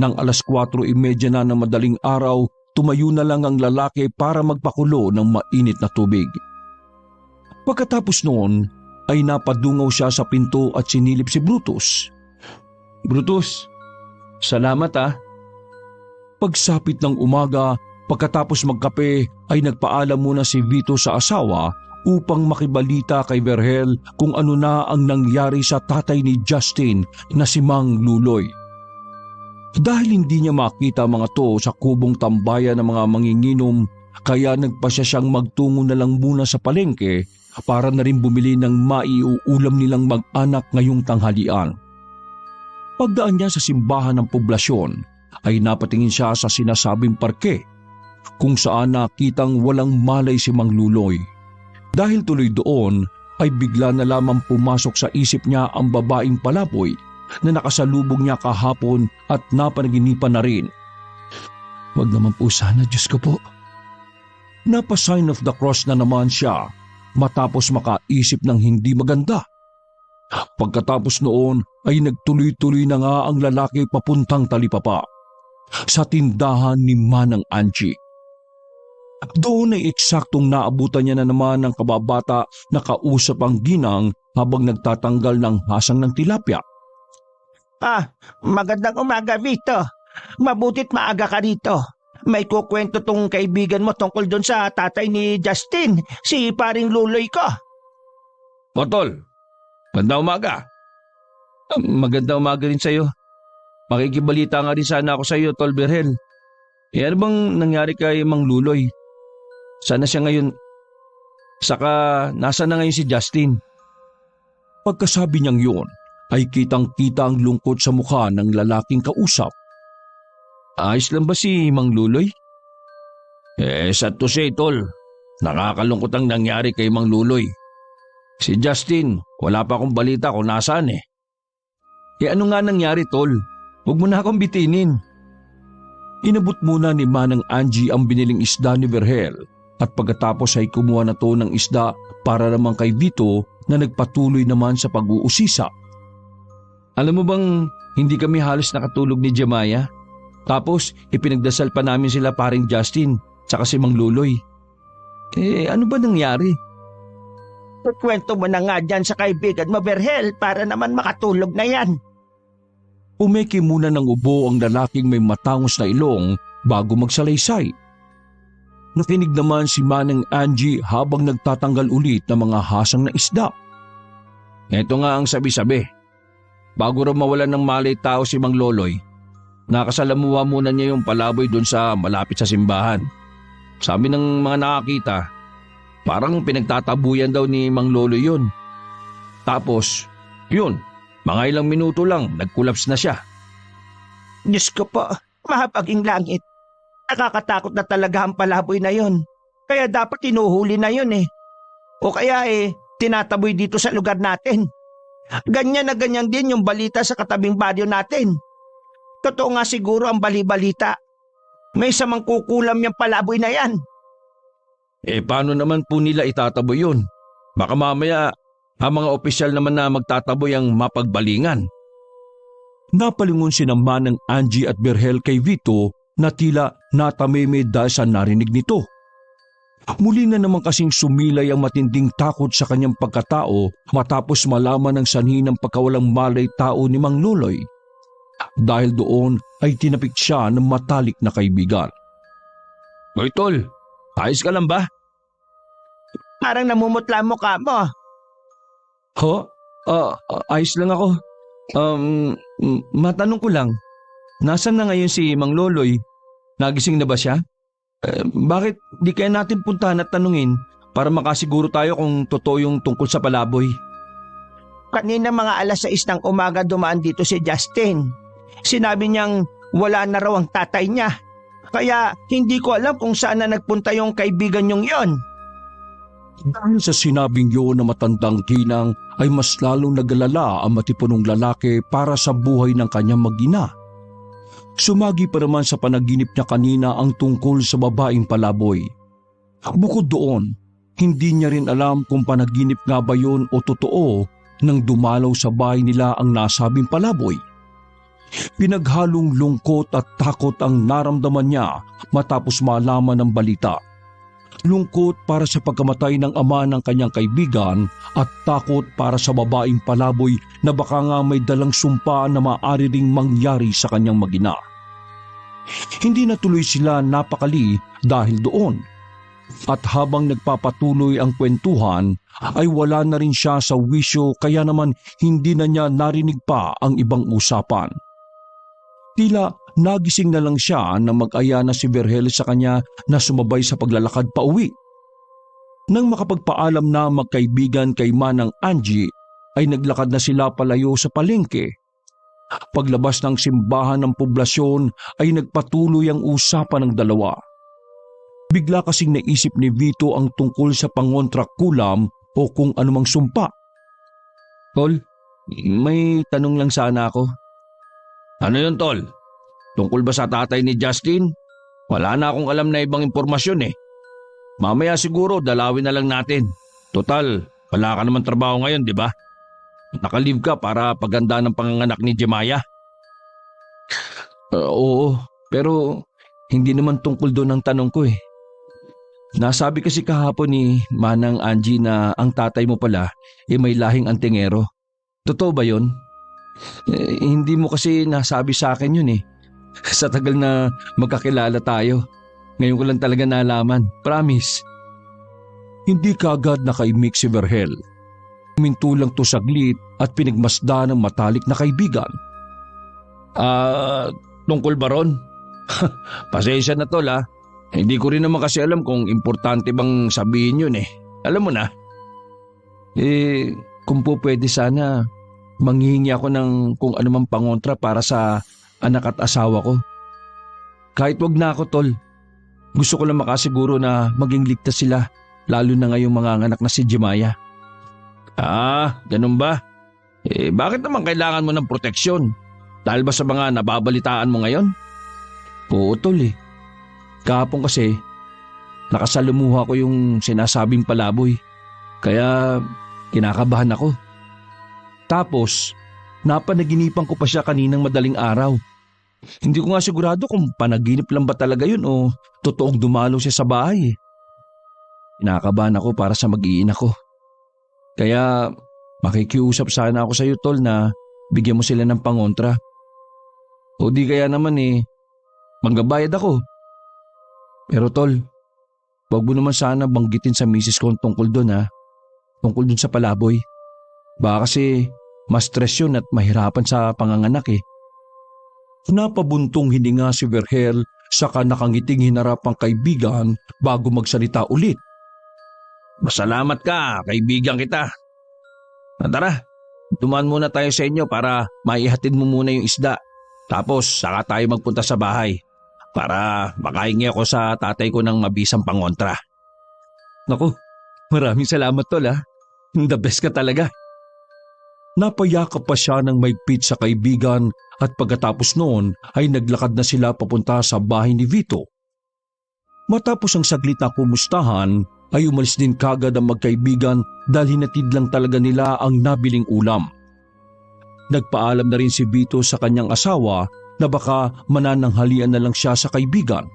Nang 4:30 na ng madaling araw, tumayo na lang ang lalaki para magpakulo ng mainit na tubig. Pagkatapos noon ay napadungaw siya sa pinto at sinilip si Brutus. Brutus, salamat ah. Pagsapit ng umaga, pagkatapos magkape ay nagpaalam muna si Vito sa asawa upang makibalita kay Vergel kung ano na ang nangyari sa tatay ni Justin na si Mang Luloy. Dahil hindi niya makita mga to sa kubong tambayan ng mga manginginom, kaya nagpasya siyang magtungo na lang muna sa palengke para na rin bumili ng maiuulam nilang mag-anak ngayong tanghalian. Pagdaan niya sa simbahan ng poblasyon ay napatingin siya sa sinasabing parke kung saan nakitang walang malay si Mang Luloy. Dahil tuloy doon ay bigla na lamang pumasok sa isip niya ang babaeng palaboy na nakasalubong niya kahapon at napanaginipan na rin. Wag naman po sana, Diyos ko po. Napa-sign of the cross na naman siya matapos makaisip ng hindi maganda. Pagkatapos noon ay nagtuloy-tuloy na nga ang lalaki papuntang Talipapa sa tindahan ni Manang Angie. Doon ay eksaktong naabutan niya na naman ng kababata na kausap ang ginang habang nagtatanggal ng hasang ng tilapia. Magandang umaga, Vito. Mabutit maaga ka rito. May kukwento tong kaibigan mo tungkol doon sa tatay ni Justin, si paring Luloy ko. Tol, magandang umaga. Magandang umaga rin sa'yo. Makikibalita nga rin sana ako sa'yo, Tol Vergel. Ano bang nangyari kay Mang Luloy? Sana siya ngayon... Saka nasa na ngayon si Justin? Pagkasabi niyang yun, ay kitang-kita ang lungkot sa mukha ng lalaking kausap. Ayos lang ba si Mang Luloy? Sad to say, tol. Nakakalungkot ang nangyari kay Mang Luloy. Si Justin, wala pa akong balita kung nasaan eh. Ano nga nangyari, tol? Huwag mo na akong bitinin. Inabot muna ni Manang Angie ang biniling isda ni Vergel at pagkatapos ay kumuha na to ng isda para naman kay Vito na nagpatuloy naman sa pag-uusisa. Alam mo bang hindi kami halos nakatulog ni Jemaya? Tapos ipinagdasal pa namin sila paring Justin tsaka si Mang Luloy. Ano ba nangyari? Kwento mo na nga dyan sa kaibigan mo, Vergel, para naman makatulog na yan. Umeki muna ng ubo ang lalaking may matangos na ilong bago magsalaysay. Nakinig naman si Manang Angie habang nagtatanggal ulit ng mga hasang na isda. Ito nga ang sabi-sabi. Bago raw mawalan ng malay tao si Mang Loloy, nakasalamuha muna niya yung palaboy doon sa malapit sa simbahan. Sabi ng mga nakakita, parang pinagtatabuyan daw ni Mang Loloy yun. Tapos, yun, mga ilang minuto lang, nag-collapse na siya. Diyos ko po, mahapaging langit. Nakakatakot na talaga ang palaboy na yon. Kaya dapat tinuhuli na yon eh. O kaya tinataboy dito sa lugar natin. Ganyan na ganyan din yung balita sa katabing baryo natin. Totoo nga siguro ang bali-balita. May samang kukulam yung palaboy na yan. Paano naman po nila itataboy yun? Baka mamaya ang mga opisyal naman na magtataboy ang mapagbalingan. Napalingon si naman ng Angie at Vergel kay Vito na tila natameme dahil sa narinig nito. Muli na naman kasing sumilay ang matinding takot sa kanyang pagkatao matapos malaman ng sanhi ng pagkawalang malay tao ni Mang Luloy. Dahil doon ay tinapik siya ng matalik na kaibigan. Hoy tol, ayos ka lang ba? Parang namumutla mo ka mo. Ho? Ayos lang ako. Matanong ko lang, nasaan na ngayon si Mang Loloy? Nagising na ba siya? Bakit di kaya natin puntahan at tanungin para makasiguro tayo kung totoo yung tungkol sa palaboy? Kanina mga 6:00 ng umaga dumaan dito si Justin. Sinabi niyang wala na raw ang tatay niya. Kaya hindi ko alam kung saan na nagpunta yung kaibigan niyong yon. Dahil sa sinabing yun na matandang ginang ay mas lalong nagalala ang matipunong lalaki para sa buhay ng kanyang mag-ina. Sumagi pa naman sa panaginip niya kanina ang tungkol sa babaeng palaboy. Bukod doon, hindi niya rin alam kung panaginip nga ba yun o totoo nang dumalaw sa bahay nila ang nasabing palaboy. Pinaghalong lungkot at takot ang naramdaman niya matapos malaman ng balita. Lungkot para sa pagkamatay ng ama ng kanyang kaibigan at takot para sa babaeng palaboy na baka nga may dalang sumpa na maaari ring mangyari sa kanyang mag-ina. Hindi natuloy sila napakali dahil doon. At habang nagpapatuloy ang kwentuhan ay wala na rin siya sa wisyo kaya naman hindi na niya narinig pa ang ibang usapan. Tila nagising na lang siya na mag-aya na si Vergel sa kanya na sumabay sa paglalakad pa uwi. Nang makapagpaalam na magkaibigan kay Manang Angie, ay naglakad na sila palayo sa palengke. Paglabas ng simbahan ng poblasyon ay nagpatuloy ang usapan ng dalawa. Bigla kasing naisip ni Vito ang tungkol sa pangontrak kulam o kung anumang sumpa. Tol, may tanong lang sana ako. Ano yun, tol? Tungkol ba sa tatay ni Justin? Wala na akong alam na ibang impormasyon eh. Mamaya siguro dalawin na lang natin. Total, wala ka naman trabaho ngayon, di ba? Nakalive ka para paganda ng panganganak ni Jemaya. Oo, pero hindi naman tungkol doon ang tanong ko eh. Nasabi kasi kahapon ni Manang Angie na ang tatay mo pala may lahing antingero. Totoo ba yun? Hindi mo kasi nasabi sa akin yun eh. Sa tagal na magkakilala tayo. Ngayon ko lang talaga nalaman. Promise. Hindi kaagad nakaimik si Vergel. Huminto lang to saglit at pinagmasdan ng matalik na kaibigan. Tungkol ba ron? Pasensya na tol ha. Hindi ko rin naman kasi alam kung importante bang sabihin yun eh. Alam mo na. Kung po pwede sana, manghihingi ako ng kung anumang pangontra para sa anak at asawa ko. Kahit wag na ako, tol. Gusto ko lang makasiguro na maging ligtas sila, lalo na ngayong mga anak na si Jemaya. Ganun ba? Bakit naman kailangan mo ng proteksyon? Dahil ba sa mga nababalitaan mo ngayon? Oo, tol eh. Kahapon kasi, nakasalumuha ko yung sinasabing palaboy. Kaya kinakabahan ako. Tapos, napanaginipan ko pa siya kaninang madaling araw. Hindi ko nga sigurado kung panaginip lang ba talaga yun o totoong dumalo siya sa bahay. Kinakabahan ako para sa mag-iina ko. Kaya makikiusap sana ako sa iyo, tol, na bigyan mo sila ng pangontra. O di kaya naman manggabayad ako. Pero tol, wag mo naman sana banggitin sa misis ko tungkol doon ha. Tungkol doon sa palaboy. Baka kasi mas stress yun at mahirapan sa panganganak eh. Napabuntong hininga si Vergel saka nakangiting hinarap ang kaibigan bago magsalita ulit. Masalamat ka, kaibigan kita. Tara, dumaan muna tayo sa inyo para maihatid mo muna yung isda. Tapos saka tayo magpunta sa bahay para makahingi ako sa tatay ko ng mabisang pangontra. Naku, maraming salamat, tol ha. The best ka talaga. Napayakap pa siya ng maigpit sa kaibigan at pagkatapos noon ay naglakad na sila papunta sa bahay ni Vito. Matapos ang saglit na kumustahan ay umalis din kagad ang magkaibigan dahil hinatid lang talaga nila ang nabiling ulam. Nagpaalam na rin si Vito sa kanyang asawa na baka manananghalian na lang siya sa kaibigan.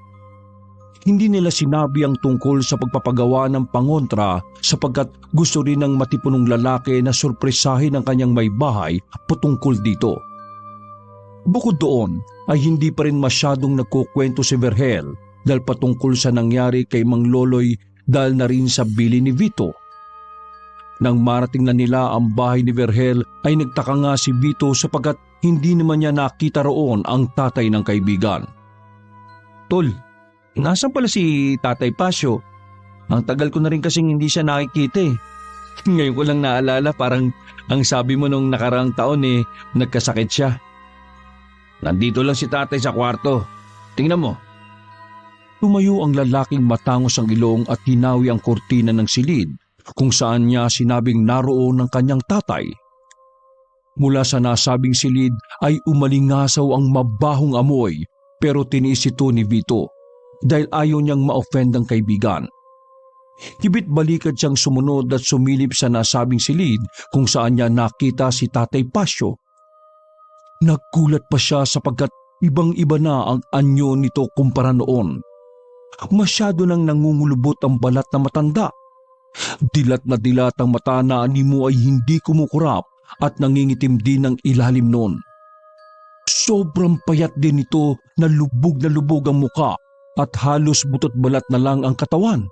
Hindi nila sinabi ang tungkol sa pagpapagawa ng pangontra sapagkat gusto rin ng matipunong lalaki na sorpresahin ang kanyang may bahay patungkol dito. Bukod doon ay hindi pa rin masyadong nagkukwento si Vergel dahil patungkol sa nangyari kay Mang Loloy dahil na rin sa bili ni Vito. Nang marating na nila ang bahay ni Vergel ay nagtaka nga si Vito sapagkat hindi naman niya nakita roon ang tatay ng kaibigan. Tol, nasaan pala si Tatay Pasyo? Ang tagal ko na rin kasing hindi siya nakikita eh. Ngayon ko lang naalala, parang ang sabi mo nung nakaraang taon nagkasakit siya. Nandito lang si tatay sa kwarto. Tingnan mo. Tumayo ang lalaking matangos ang ilong at hinawi ang kurtina ng silid kung saan niya sinabing naroon ng kanyang tatay. Mula sa nasabing silid ay umalingasaw ang mabahong amoy pero tiniis ito ni Vito dahil ayaw niyang ma-offend ang kaibigan. Hibit balikat siyang sumunod at sumilip sa nasabing silid kung saan niya nakita si Tatay Pasyo. Nagkulat pa siya sapagkat ibang-iba na ang anyo nito kumpara noon. Masyado nang nangungulubot ang balat na matanda. Dilat na dilat ang mata na animo ay hindi kumukurap at nangingitim din ang ilalim noon. Sobrang payat din ito na lubog ang muka at halos butot balat na lang ang katawan.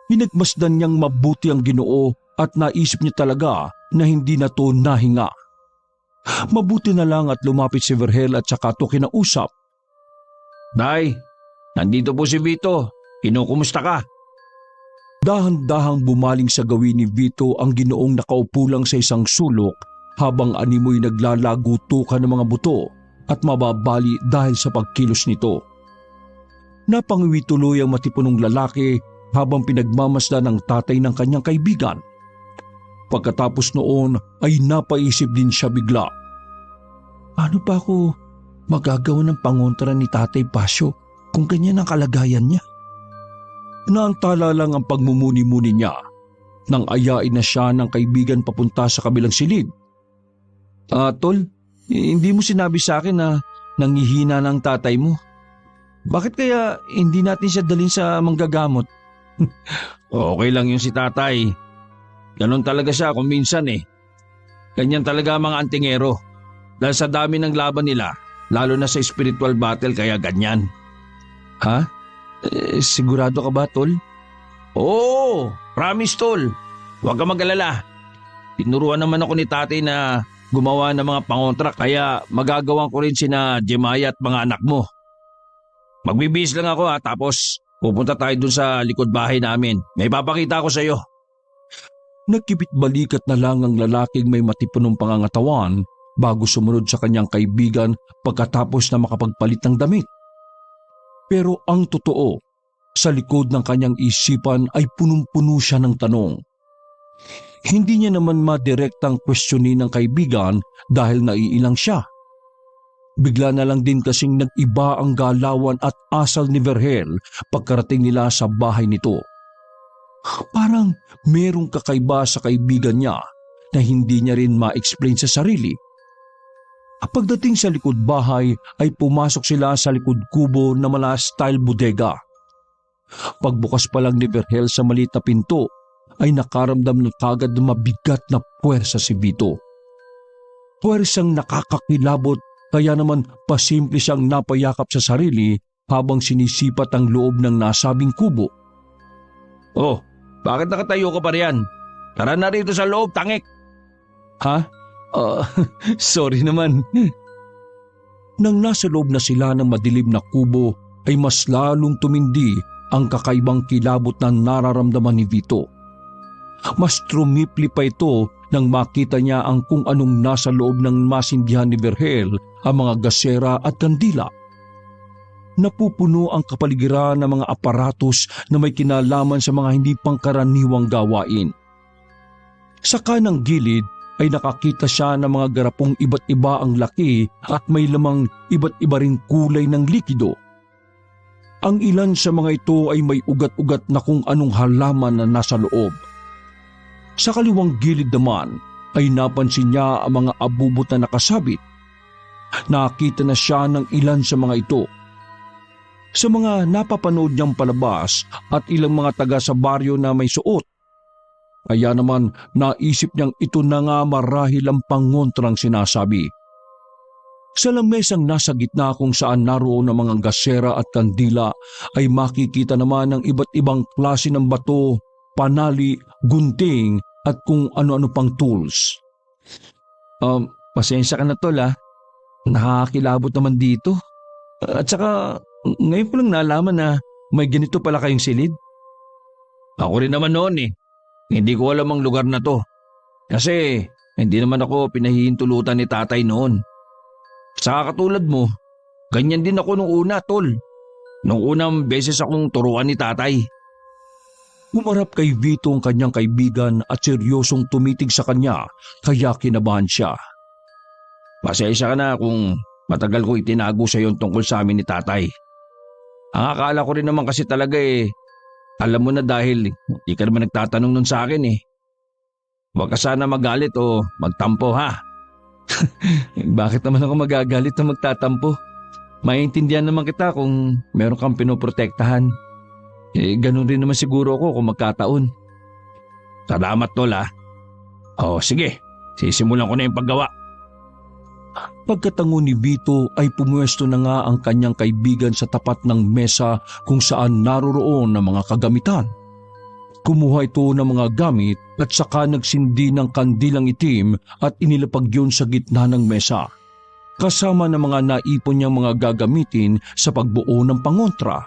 Pinagmasdan niyang mabuti ang Ginoo at naisip niya talaga na hindi na to nahinga. Mabuti na lang at lumapit si Vergel at saka to kinausap. Day, nandito po si Vito. Kinukumusta ka? Dahan-dahang bumaling sa gawin ni Vito ang Ginoong nakaupo lang sa isang sulok habang animoy naglalagutukan ng mga buto at mababali dahil sa pagkilos nito. Napangiwi tuloy ang matipunong lalaki habang pinagmamasdan ng tatay ng kanyang kaibigan. Pagkatapos noon ay napaisip din siya bigla. Paano pa ako magagawa ng pangontra ni Tatay Pasyo kung ganyan ang kalagayan niya? Naantala lang ang pagmumuni-muni niya nang ayain na siya ng kaibigan papunta sa kabilang silid. Tol, hindi mo sinabi sa akin na nangihina ng tatay mo. Bakit kaya hindi natin siya dalhin sa manggagamot? Okay lang yun si tatay. Ganon talaga siya kung minsan eh. Ganyan talaga ang mga antingero. Dahil sa dami ng laban nila, lalo na sa spiritual battle kaya ganyan. Ha? Sigurado ka ba, tol? Oo, promise tol. Huwag ka mag-alala. Tinuruan naman ako ni tatay na gumawa ng mga pangontra kaya magagawan ko rin sina Jemaya at mga anak mo. Magbibihis lang ako tapos Pupunta tayo dun sa likod bahay namin. May papakita ko sa'yo. Nagkibit balikat na lang ang lalaking may matipunong pangangatawan bago sumunod sa kanyang kaibigan pagkatapos na makapagpalit ng damit. Pero ang totoo, sa likod ng kanyang isipan ay punong-puno siya ng tanong. Hindi niya naman madirektang kwestiyonin ng kaibigan dahil naiilang siya. Bigla na lang din kasing nag-iba ang galawan at asal ni Vergel pagkarating nila sa bahay nito. Parang merong kakaiba sa kaibigan niya na hindi niya rin ma-explain sa sarili. Pagdating sa likod bahay ay pumasok sila sa likod kubo na mala style bodega. Pagbukas pa lang ni Vergel sa maliit na pinto ay nakaramdam na kagad na mabigat na puwersa si Vito. Puwersang nakakakilabot kaya naman pasimple siyang napayakap sa sarili habang sinisipat ang loob ng nasabing kubo. Oh, bakit nakatayo ka pa riyan? Tara na rito sa loob, tangik! Ha? Sorry naman. Nang nasa loob na sila ng madilim na kubo ay mas lalong tumindi ang kakaibang kilabot na nararamdaman ni Vito. Mas trumipli pa ito nang makita niya ang kung anong nasa loob ng masindihan ni Vergel, ang mga gasera at kandila. Napupuno ang kapaligiran ng mga aparatos na may kinalaman sa mga hindi pangkaraniwang gawain. Sa kanang gilid ay nakakita siya ng mga garapong iba't iba ang laki at may lamang iba't iba ring kulay ng likido. Ang ilan sa mga ito ay may ugat-ugat na kung anong halaman na nasa loob. Sa kaliwang gilid naman ay napansin niya ang mga abubot na nakasabit. Nakita na siya ng ilan sa mga ito. Sa mga napapanood niyang palabas at ilang mga taga sa baryo na may suot. Kaya naman naisip niyang ito na nga marahil ang pangontrang sinasabi. Sa lamesang nasa gitna kung saan naroon ang mga gasera at kandila ay makikita naman ang iba't ibang klase ng bato, panali, gunting at kung ano-ano pang tools. Pasensya ka na tol ah. Nakakilabot naman dito. At saka ngayon ko lang nalaman na may ganito pala kayong silid. Ako rin naman noon eh. Hindi ko alam ang lugar na to. Kasi hindi naman ako pinahihintulutan ni tatay noon. Saka katulad mo, ganyan din ako nung una tol. Nung unang beses akong turuan ni tatay. Humarap kay Vito ang kanyang kaibigan at seryosong tumitig sa kanya kaya kinabahan siya. Pasensya ka na kung matagal ko itinago sa iyo tungkol sa amin ni tatay. Ang akala ko rin naman kasi talaga alam mo na dahil hindi ka naman nagtatanong nun sa akin eh. Huwag ka sana magalit o magtampo ha. Bakit naman ako magagalit na magtatampo? Maintindihan naman kita kung meron kang pinoprotektahan. Ganun rin naman siguro ako kung magkataon. Salamat tol ha. O sige, sisimulan ko na yung paggawa. Pagkatango ni Vito ay pumuwesto na nga ang kanyang kaibigan sa tapat ng mesa kung saan naroroon ang mga kagamitan. Kumuha ito ng mga gamit at saka nagsindi ng kandilang itim at inilapag yun sa gitna ng mesa. Kasama ng mga naipon niyang mga gagamitin sa pagbuo ng pangontra.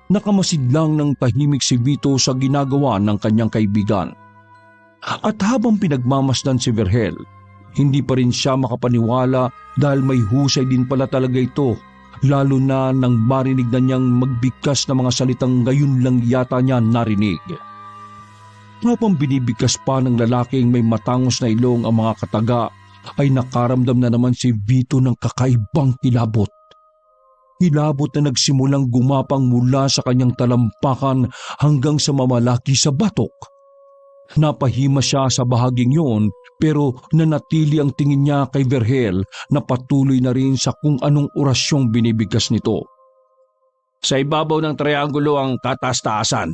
Nakamasid lang ng tahimik si Vito sa ginagawa ng kanyang kaibigan. At habang pinagmamasdan si Vergel, hindi pa rin siya makapaniwala dahil may husay din pala talaga ito, lalo na nang marinig na niyang magbigkas na mga salitang ngayon lang yata niya narinig. Habang binibigkas pa ng lalaking may matangos na ilong ang mga kataga, ay nakaramdam na naman si Vito ng kakaibang kilabot. Kilabot na nagsimulang gumapang mula sa kanyang talampakan hanggang sa mamalaki sa batok. Napahima siya sa bahaging yon pero nanatili ang tingin niya kay Vergel na patuloy na rin sa kung anong orasyong binibigkas nito. Sa ibabaw ng triangulo ang kataas-taasan.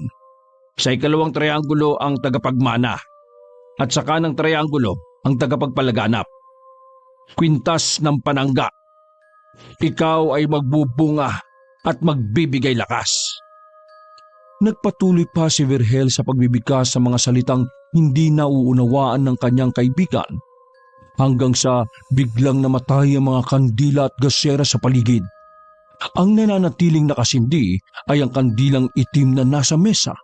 Sa ikalawang triangulo ang tagapagmana. At sa kanang triangulo ang tagapagpalaganap. Kwintas ng panangga. Ikaw ay magbubunga at magbibigay lakas. Nagpatuloy pa si Vergel sa pagbibigkas sa mga salitang hindi nauunawaan ng kanyang kaibigan hanggang sa biglang namatay ang mga kandila at gasera sa paligid. Ang nananatiling nakasindi ay ang kandilang itim na nasa mesa.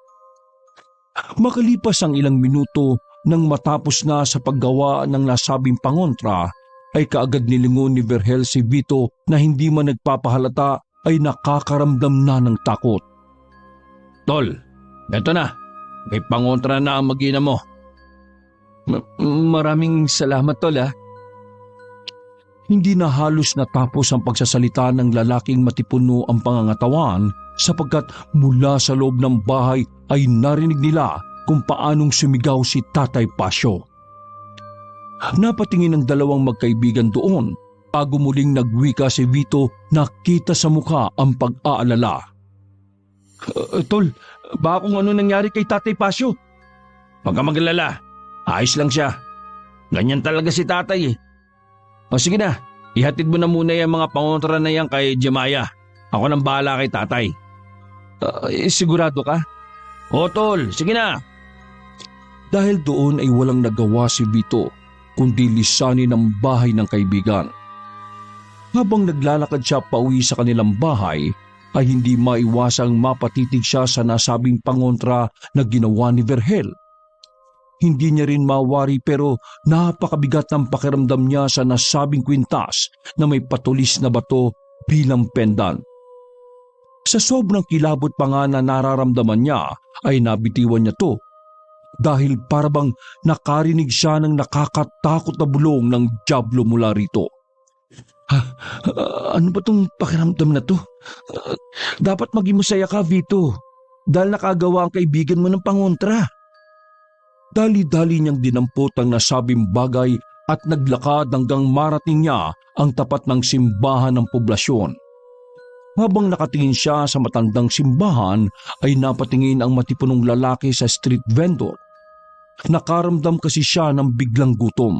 Makalipas ang ilang minuto nang matapos na sa paggawa ng nasabing pangontra, ay kaagad nilingon ni Vergel si Vito na hindi man nagpapahalata ay nakakaramdam na ng takot. Tol, eto na. May pangontra na ang mag-ina mo. Maraming salamat, Tol, ah. Hindi na halos natapos ang pagsasalita ng lalaking matipuno ang pangangatawan sapagkat mula sa loob ng bahay ay narinig nila kung paanong sumigaw si Tatay Pasyo. Napatingin ang dalawang magkaibigan doon bago muling nagwika si Vito na kita sa mukha ang pag-aalala. Tol, baka kung ano nangyari kay Tatay Pasyo? Huwag ka maglala, ayos lang siya. Ganyan talaga si tatay eh. O sige na, ihatid mo na muna yung mga pangontra na yan kay Jemaya. Ako nang bahala kay tatay. Sigurado ka? O tol, sige na. Dahil doon ay walang nagawa si Vito kundi lisanin ang bahay ng kaibigan. Habang naglalakad siya pauwi sa kanilang bahay, ay hindi maiwasang mapatitig siya sa nasabing pangontra na ginawa ni Vergel. Hindi niya rin mawari pero napakabigat ng pakiramdam niya sa nasabing kwintas na may patulis na bato bilang pendant. Sa sobrang kilabot pa nga na nararamdaman niya ay nabitiwan niya to dahil parabang nakarinig siya ng nakakatakot na bulong ng dyablo mula rito. Ano ba tong pakiramdam na to? Dapat maging masaya ka, Vito, dahil nakagawa ang kaibigan mo ng pangontra. Dali-dali niyang dinampot ang nasabing bagay at naglakad hanggang marating niya ang tapat ng simbahan ng poblasyon. Habang nakatingin siya sa matandang simbahan ay napatingin ang matipunong lalaki sa street vendor. Nakaramdam kasi siya ng biglang gutom.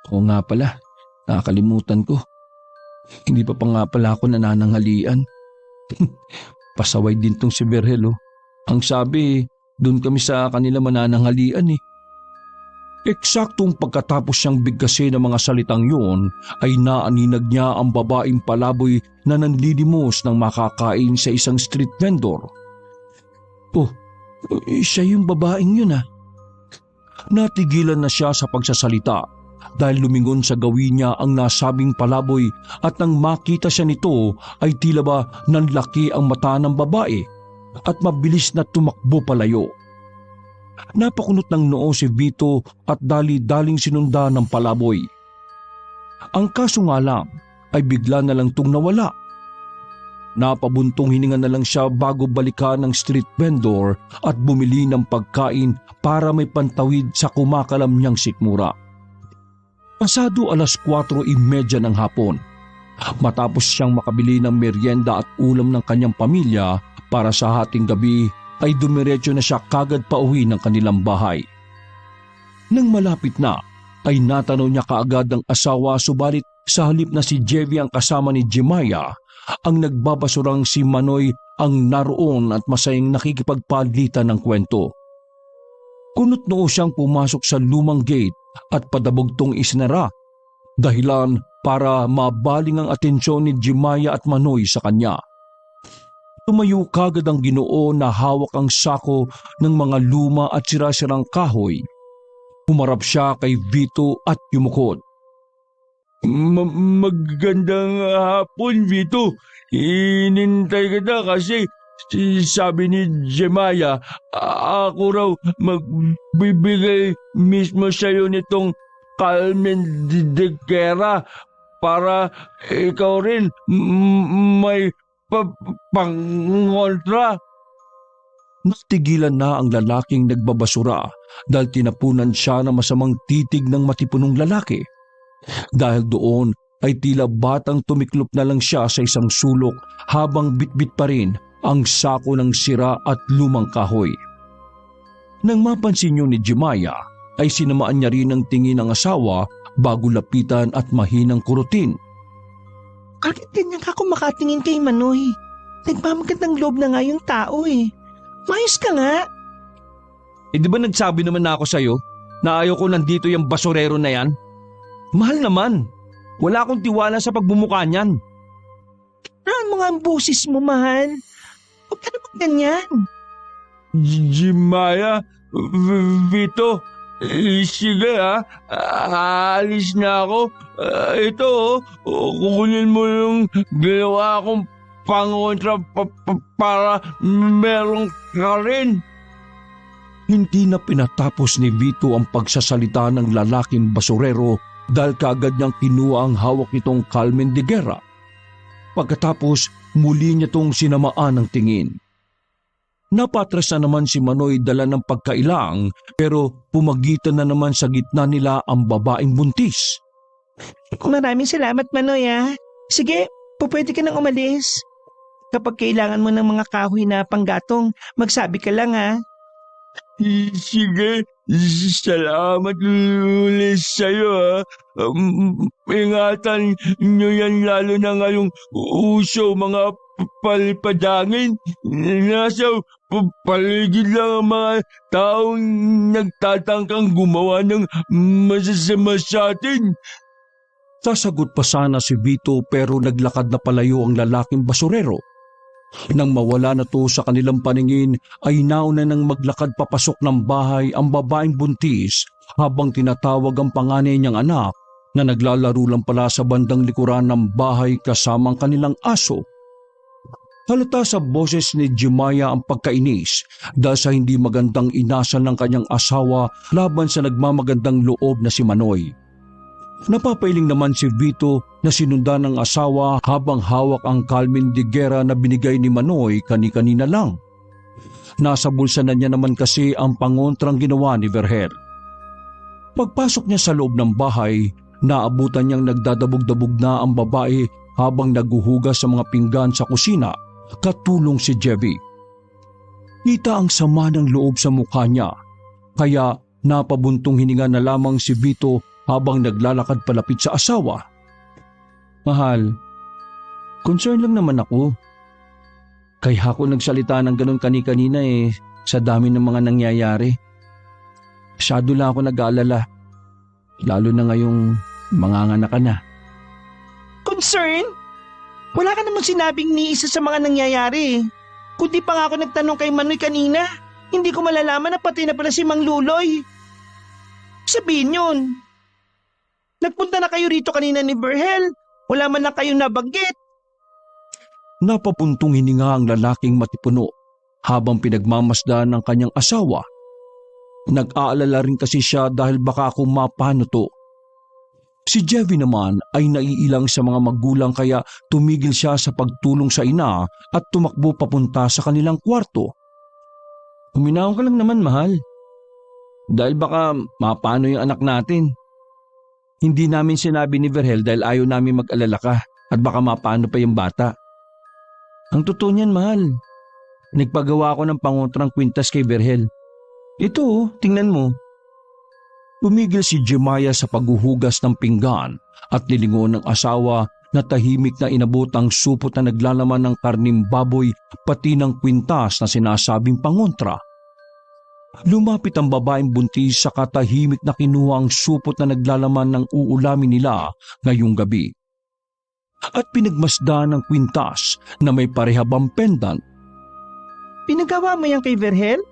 Oo nga pala, nakakalimutan ko. Hindi pa nga pala ako nanananghalian. Pasaway din tong si Vergel, oh. Ang sabi, doon kami sa kanila manananghalian eh. Eksaktong pagkatapos siyang bigkasin ng mga salitang yun ay naaninag niya ang babaeng palaboy na nanlilimos ng makakain sa isang street vendor. Oh, siya yung babaeng yun ah. Natigilan na siya sa pagsasalita dahil lumingon sa gawin niya ang nasabing palaboy at nang makita siya nito ay tila ba nanlaki ang mata ng babae at mabilis na tumakbo palayo. Napakunot ng noo si Vito at dali-daling sinunda ng palaboy. Ang kaso nga lang ay bigla na lang tung nawala. Napabuntong hininga na lang siya bago balikan ng street vendor at bumili ng pagkain para may pantawid sa kumakalam niyang sikmura. Pasado 4:30 ng hapon. Matapos siyang makabili ng merienda at ulam ng kanyang pamilya para sa hating gabi ay dumiretso na siya kagad pauwi ng kanilang bahay. Nang malapit na ay natanaw niya kaagad ang asawa subalit sa halip na si Jevie ang kasama ni Jemaya, ang nagbabasurang si Manoy ang naroon at masayang nakikipagpalitan ng kwento. Kunot noo siyang pumasok sa lumang gate at padabog tong isinara, dahilan para mabaling ang atensyon ni Jemaya at Manoy sa kanya. Tumayo kagad ang Ginoo na hawak ang sako ng mga luma at sira-sirang kahoy. Humarap siya kay Vito at yumukod. Magandang hapon, Vito. Inintay kita kasi sabi ni Jemaya, ako raw magbibigay mismo sa'yo nitong Carmen de Guerra para ikaw rin may pangontra. Natigilan na ang lalaking nagbabasura dahil tinapunan siya ng masamang titig ng matipunong lalaki. Dahil doon ay tila batang tumiklop na lang siya sa isang sulok habang bitbit pa rin ang sako ng sira at lumang kahoy. Nang mapansin niyo ni Jemaya ay sinamaan niya rin ang tingin ng asawa bago lapitan at mahinang kurutin. Bakit ganyan ka kung makatingin kay Manoy? Nagmamagandang loob na nga yung tao eh. Mayos ka nga. Di ba nagsabi naman na ako sa'yo na ayaw ko nandito yung basurero na yan? Mahal naman. Wala akong tiwala sa pagbumuka niyan. Ano mga ang boses mo, mahal? Huwag ka naman ganyan. Jemaya, Vito, sige ha, aalis na ako. Ito, kukunin mo yung ginawa kong pangontra para meron ka rin. Hindi na pinatapos ni Vito ang pagsasalita ng lalaking basurero dahil kaagad niyang kinuha ang hawak nitong Carmen de Guerra. Pagkatapos, muli niya itong sinamaan ng tingin. Napatras na naman si Manoy dala ng pagkailang pero pumagitan na naman sa gitna nila ang babaeng buntis. Maraming salamat, Manoy, ah. Sige, pwede ka nang umalis. Kapag kailangan mo ng mga kahoy na panggatong, magsabi ka lang, ha. Sige, salamat ulit sa'yo ha. Ingatan nyo yan lalo na ngayong uso mga palpadangin. Nasa paligid lang ang mga taong nagtatangkang gumawa ng masasama sa atin. Sasagot pa sana si Vito pero naglakad na palayo ang lalaking basurero. Nang mawala na to sa kanilang paningin ay nauna nang maglakad papasok ng bahay ang babaeng buntis habang tinatawag ang panganay niyang anak na naglalaro lang pala sa bandang likuran ng bahay kasama ang kanilang aso. Halata sa boses ni Jemaya ang pagkainis dahil sa hindi magandang inasal ng kanyang asawa laban sa nagmamagandang loob na si Manoy. Napapailing naman si Vito na sinundan ng asawa habang hawak ang Carmen de Guerra na binigay ni Manoy kani-kanina lang. Nasa bulsa na niya naman kasi ang pangontrang ginawa ni Verher. Pagpasok niya sa loob ng bahay, naabutan niyang nagdadabog-dabog na ang babae habang naguhugas sa mga pinggan sa kusina, katulong si Jevy. Kita ang sama ng loob sa mukha niya, kaya napabuntong hininga na lamang si Vito habang naglalakad palapit sa asawa. Mahal, concern lang naman ako. Kaya ako nagsalita ng ganun kani-kanina sa dami ng mga nangyayari. Masyado lang ako nag-aalala, lalo na ngayong manganganak ka na. Concern? Wala ka namang sinabing ni isa sa mga nangyayari. Kundi pa nga ako nagtanong kay Manoy kanina, hindi ko malalaman na pati na pala si Mang Luloy. Sabihin yun. Nagpunta na kayo rito kanina ni Verhel. Wala man lang kayong nabanggit. Napapuntong hininga ang lalaking matipuno habang pinagmamasdan ng kanyang asawa. Nag-aalala rin kasi siya dahil baka kung mapano to. Si Jevy naman ay naiilang sa mga magulang kaya tumigil siya sa pagtulong sa ina at tumakbo papunta sa kanilang kwarto. Huminahon ka lang naman, mahal. Dahil baka mapano yung anak natin. Hindi namin sinabi ni Verhel dahil ayaw namin mag-alala ka at baka mapano pa yung bata. Ang totoo niyan, mahal. Nagpagawa ako ng pangontrang kwintas kay Verhel. Ito, tingnan mo. Tumigil si Jemaya sa paghuhugas ng pinggan at nilingon ng asawa na tahimik na inabot ang supot na naglalaman ng karning baboy pati ng kwintas na sinasabing pangontra. Lumapit ang babaeng buntis sa katahimik na kinuha ang supot na naglalaman ng uulamin nila ngayong gabi. At pinagmasdan ng kwintas na may parehabang pendant. Pinagawa mo yan kay Verhel?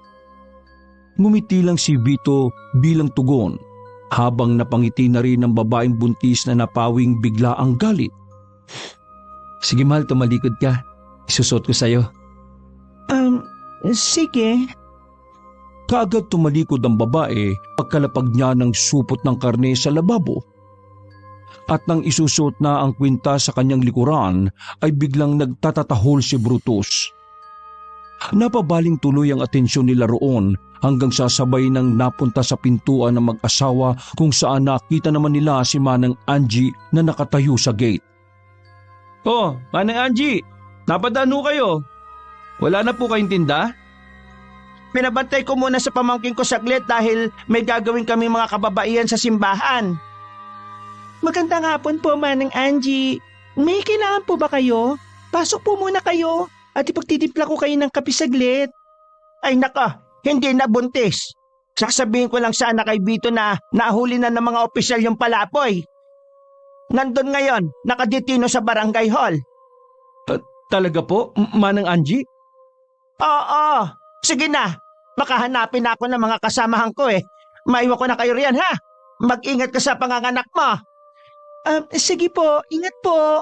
Ngumiti lang si Vito bilang tugon habang napangiti na rin ang babaeng buntis na napawing bigla ang galit. Sige mahal, tumalikod ka. Isusot ko sa'yo. Sige. Kaagad tumalikod ang babae pagkalapag niya ng supot ng karne sa lababo. At nang isusot na ang kwintas sa kanyang likuran ay biglang nagtatatahol si Brutus. Napabaling tuloy ang atensyon nila roon hanggang sasabay nang napunta sa pintuan ng mag-asawa kung saan nakita naman nila si Manang Angie na nakatayo sa gate. Oh, Manang Angie, napadaan ho kayo. Wala na po kayong tinda? Pinabantay ko muna sa pamangkin ko saglit dahil may gagawin kami mga kababaihan sa simbahan. Magandang hapon po, Manang Angie. May kailangan po ba kayo? Pasok po muna kayo at ipagtitimpla ko kayo ng kape saglit. Ay naka, hindi na buntis. Sasabihin ko lang sana kay Vito na nahuli na ng mga opisyal yung palapoy. Nandun ngayon, nakadetino sa barangay hall. Talaga po, Manang Angie? Oo, sige na. Makahanapin ako ng mga kasamahan ko eh. Maiwan ko na kayo riyan ha. Mag-ingat ka sa panganganak mo. Sige po, ingat po.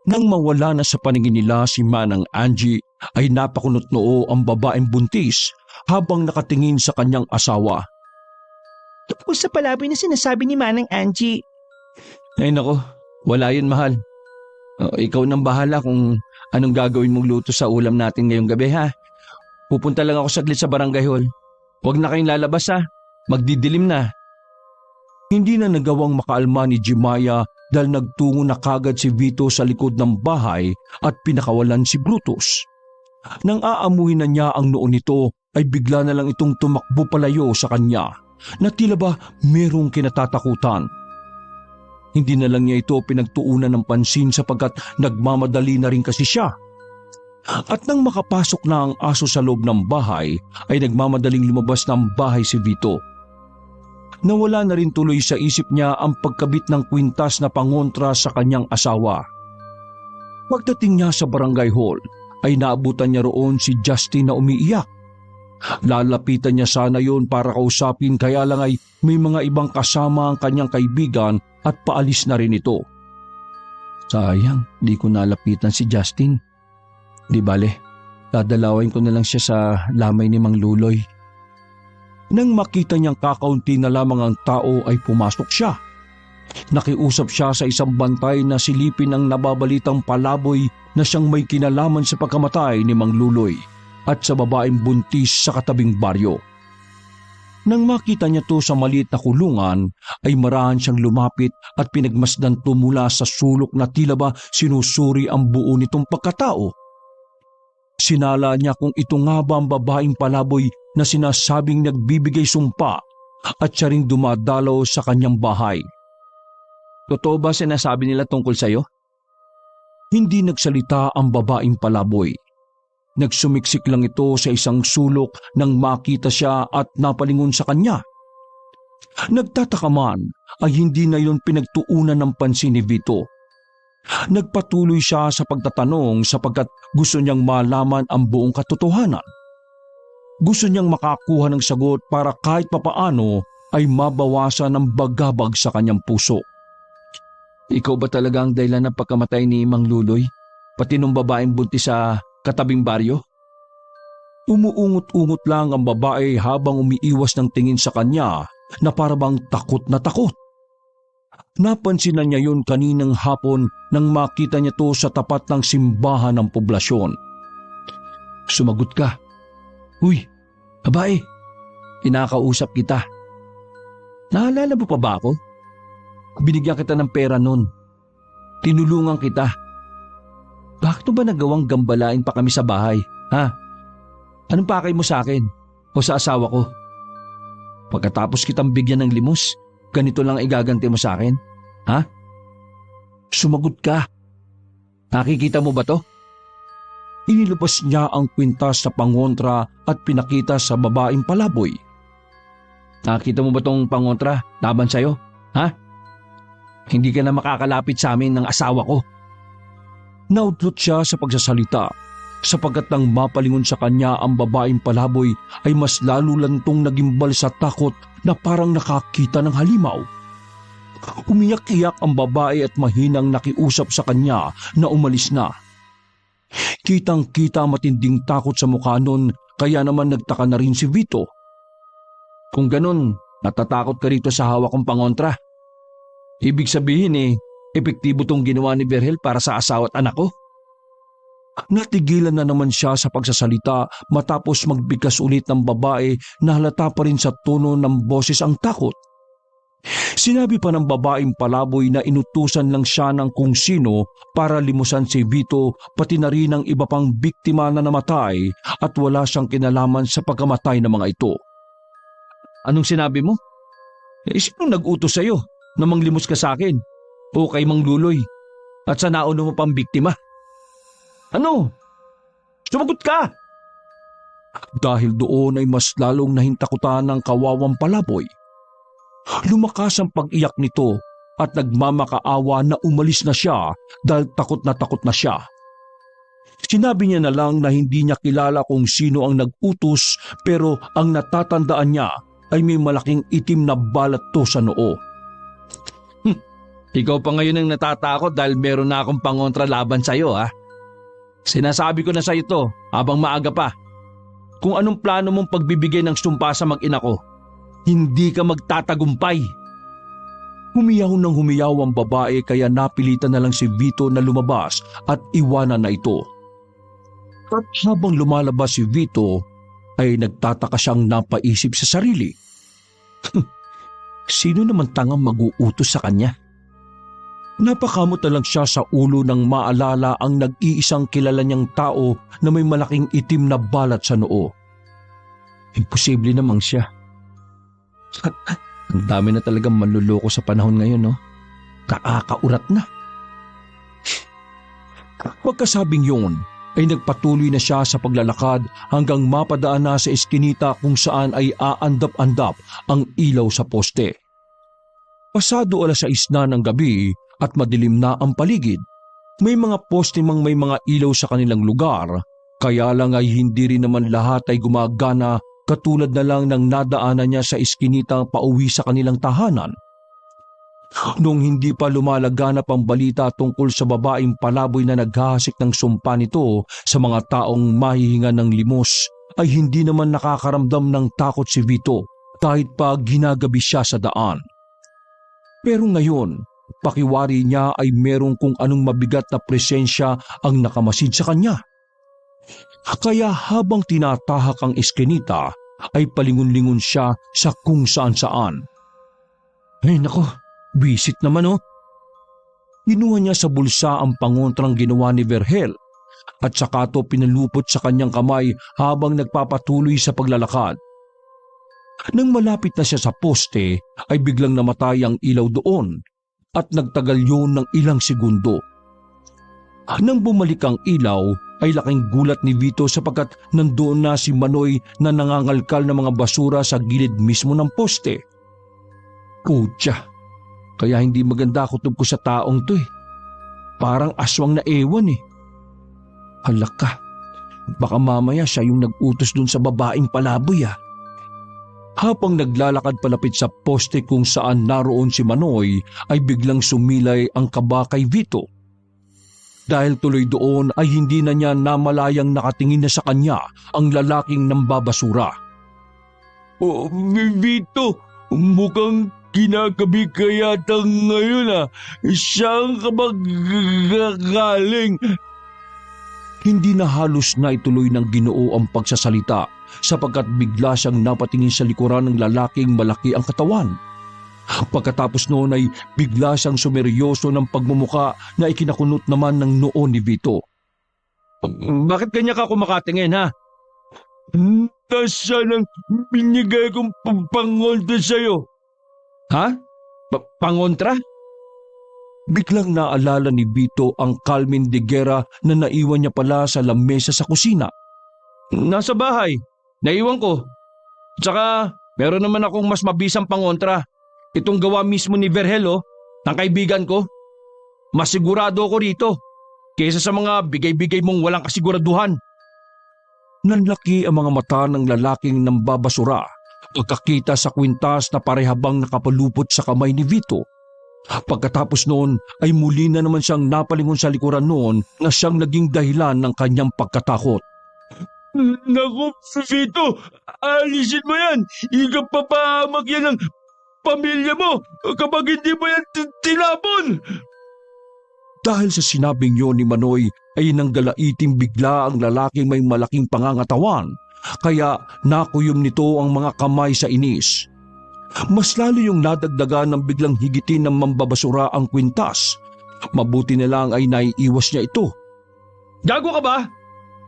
Nang mawala na sa paningin nila si Manang Angie ay napakunot noo ang babaeng buntis habang nakatingin sa kanyang asawa. Tungkol sa palaboy na sinasabi ni Manang Angie. Ay nako, wala yun mahal. Ikaw nang bahala kung anong gagawin mong luto sa ulam natin ngayong gabi ha. Pupunta lang ako saglit sa barangay hall. Huwag na kayong lalabas ha. Magdidilim na. Hindi na nagawang makaalma ni Jemaya dahil nagtungo na kagad si Vito sa likod ng bahay at pinakawalan si Brutus. Nang aamuhin na niya ang noo nito ay bigla na lang itong tumakbo palayo sa kanya na tila ba merong kinatatakutan. Hindi na lang niya ito pinagtuunan ng pansin sapagkat nagmamadali na rin kasi siya. At nang makapasok na ang aso sa loob ng bahay ay nagmamadaling lumabas ng bahay si Vito. Nawala na rin tuloy sa isip niya ang pagkabit ng kwintas na pangontra sa kanyang asawa. Pagdating niya sa barangay hall ay naabutan niya roon si Justin na umiiyak. Lalapitan niya sana yon para kausapin kaya lang ay may mga ibang kasama ang kanyang kaibigan at paalis na rin ito. Sayang, di ko nalapitan si Justin. Di bale, dadalawin ko na lang siya sa lamay ni Mang Luloy. Nang makita niyang kakaunti na lamang ang tao ay pumasok siya. Nakiusap siya sa isang bantay na silipin ang nababalitang palaboy na siyang may kinalaman sa pagkamatay ni Mang Luloy at sa babaeng buntis sa katabing baryo. Nang makita niya to sa maliit na kulungan ay marahan siyang lumapit at pinagmasdan to mula sa sulok na tila ba sinusuri ang buo nitong pagkatao. Sinala niya kung ito nga ba ang babaeng palaboy na sinasabing nagbibigay sumpa at siya ring dumadalaw sa kanyang bahay. Totoo ba sinasabi nila tungkol sa'yo? Hindi nagsalita ang babaeng palaboy. Nagsumiksik lang ito sa isang sulok nang makita siya at napalingon sa kanya. Nagtataka man ay hindi na iyon pinagtuunan ng pansin ni Vito. Nagpatuloy siya sa pagtatanong sapagkat gusto niyang malaman ang buong katotohanan. Gusto niyang makakuha ng sagot para kahit papaano ay mabawasan ang bagabag sa kanyang puso. Ikaw ba talaga ang dahilan ng pagkamatay ni Mang Luloy? Pati nung babaeng buntis sa katabing baryo? Umuungot-ungot lang ang babae habang umiiwas ng tingin sa kanya na parabang takot na takot. Napansin na niya yun kaninang hapon nang makita niya to sa tapat ng simbahan ng poblasyon. Sumagot ka. Uy, babae, kinakausap kita. Naalala mo pa ba ako? Binigyan kita ng pera nun. Tinulungan kita. Bakit ba nagawang gambalain pa kami sa bahay, ha? Anong pakay mo sa akin o sa asawa ko? Pagkatapos kitang bigyan ng limos, ganito lang igaganti mo sa akin, ha? Sumagot ka. Nakikita mo ba to? Inilabas niya ang kwintas sa pangontra at pinakita sa babaeng palaboy. Nakita mo ba tong pangontra laban sa'yo, ha? Hindi ka na makakalapit sa amin ng asawa ko. Naudlot siya sa pagsasalita sapagkat nang mapalingon sa kanya ang babaeng palaboy ay mas lalo lantong nagimbal sa takot na parang nakakita ng halimaw. Umiyak-iyak ang babae at mahinang nakiusap sa kanya na umalis na. Kitang-kita matinding takot sa mukha nun kaya naman nagtaka na rin si Vito. Kung ganun, natatakot ka rito sa hawak kong pangontra. Ibig sabihin epektibo tong ginawa ni Berhel para sa asawa at anak ko. Natigilan na naman siya sa pagsasalita matapos magbigkas ulit ng babae na halata pa rin sa tono ng boses ang takot. Sinabi pa ng babaeng palaboy na inutusan lang siya ng kung sino para limusan si Vito pati na rin ang iba pang biktima na namatay at wala siyang kinalaman sa pagkamatay ng mga ito. Anong sinabi mo? Sino nag-utos sa'yo na manglimos ka sa akin o kay Mang Luloy at sa nauna mo pang biktima? Ano? Sumagot ka! Dahil doon ay mas lalong nahintakutan ng kawawang palaboy. Lumakas ang pag-iyak nito at nagmamakaawa na umalis na siya dahil takot na siya. Sinabi niya na lang na hindi niya kilala kung sino ang nag-utos pero ang natatandaan niya ay may malaking itim na balat to sa noo. Ikaw pa ngayon ang natatakot dahil meron na akong pangontra laban sa'yo, ha? Sinasabi ko na sa'yo to habang maaga pa. Kung anong plano mong pagbibigay ng sumpa sa mag-ina ko, hindi ka magtatagumpay. Humiyaw ng humiyaw ang babae kaya napilitan na lang si Vito na lumabas at iwanan na ito. At habang lumalabas si Vito, ay nagtataka siyang napaisip sa sarili. Sino naman tangang mag-uutos sa kanya? Napakamot na lang siya sa ulo nang maalala ang nag-iisang kilala niyang tao na may malaking itim na balat sa noo. Imposible namang siya. Ang dami na talagang manluloko sa panahon ngayon, no? Kaakaurat na. Pagkasabing yun, ay nagpatuloy na siya sa paglalakad hanggang mapadaan na sa eskinita kung saan ay aandap-andap ang ilaw sa poste. Pasado 6:00 na ng gabi at madilim na ang paligid. May mga poste mang may mga ilaw sa kanilang lugar, kaya lang ay hindi rin naman lahat ay gumagana katulad na lang ng nadaanan niya sa eskinita pauwi sa kanilang tahanan. Noong hindi pa lumalaganap ang balita tungkol sa babaeng palaboy na naghahasik ng sumpa nito sa mga taong mahihinga ng limos, ay hindi naman nakakaramdam ng takot si Vito kahit pa ginagabi siya sa daan. Pero ngayon, pakiwari niya ay merong kung anong mabigat na presensya ang nakamasid sa kanya. Kaya habang tinatahak ang eskinita, ay palingon-lingon siya sa kung saan-saan. Ay nako! Bisit naman, oh. Kinuha niya sa bulsa ang pangontrang ginawa ni Vergel at saka to pinalupot sa kanyang kamay habang nagpapatuloy sa paglalakad. Nang malapit na siya sa poste ay biglang namatay ang ilaw doon at nagtagal yun ng ilang segundo. Nang bumalik ang ilaw ay laking gulat ni Vito sapagkat nandoon na si Manoy na nangangalkal ng mga basura sa gilid mismo ng poste. Kutya! Kaya hindi maganda kutob ko sa taong to eh. Parang aswang na ewan eh. Halak ka, baka mamaya siya yung nag-utos dun sa babaeng palaboy ah. Habang naglalakad palapit sa poste kung saan naroon si Manoy ay biglang sumilay ang kaba kay Vito. Dahil tuloy doon ay hindi na niya namalayang nakatingin na sa kanya ang lalaking nambabasura. Oh, Vito, mukhang kinagabi ka yata ngayon ah. Saan ka magagaling? Hindi na halos na ituloy ng Ginoo ang pagsasalita sapagkat bigla siyang napatingin sa likuran ng lalaking malaki ang katawan. Pagkatapos noon ay bigla siyang sumeryoso ng pagmumuka na ikinakunot naman ng noo ni Vito. Bakit kanya ka kumakatingin, ha? Tasya ng binigay kong pangontra sa'yo. Ha? Pangontra? Biglang naalala ni Vito ang Carmen de Guerra na naiwan niya pala sa lamesa sa kusina. Nasa bahay. Naiwan ko. Tsaka, meron naman akong mas mabisang pangontra. Itong gawa mismo ni Vergel, ng kaibigan ko. Mas sigurado ako rito, kaysa sa mga bigay-bigay mong walang kasiguraduhan. Nanlaki ang mga mata ng lalaking nambabasura pagkakita sa kwintas na parehabang nakapalupot sa kamay ni Vito. Pagkatapos noon ay muli na naman siyang napalingon sa likuran noon na siyang naging dahilan ng kanyang pagkatakot. Naku, Vito, alisin mo yan. Ikapapahamak yan ng pamilya mo kapag hindi mo yan tinapon. Dahil sa sinabing yon ni Manoy ay nanggalaiting bigla ang lalaking may malaking pangangatawan, kaya nakuyom nito ang mga kamay sa inis. Mas lalo yung nadagdagan ng biglang higitin ng mambabasura ang kwintas. Mabuti na lang ay naiiwas niya ito. Gago ka ba?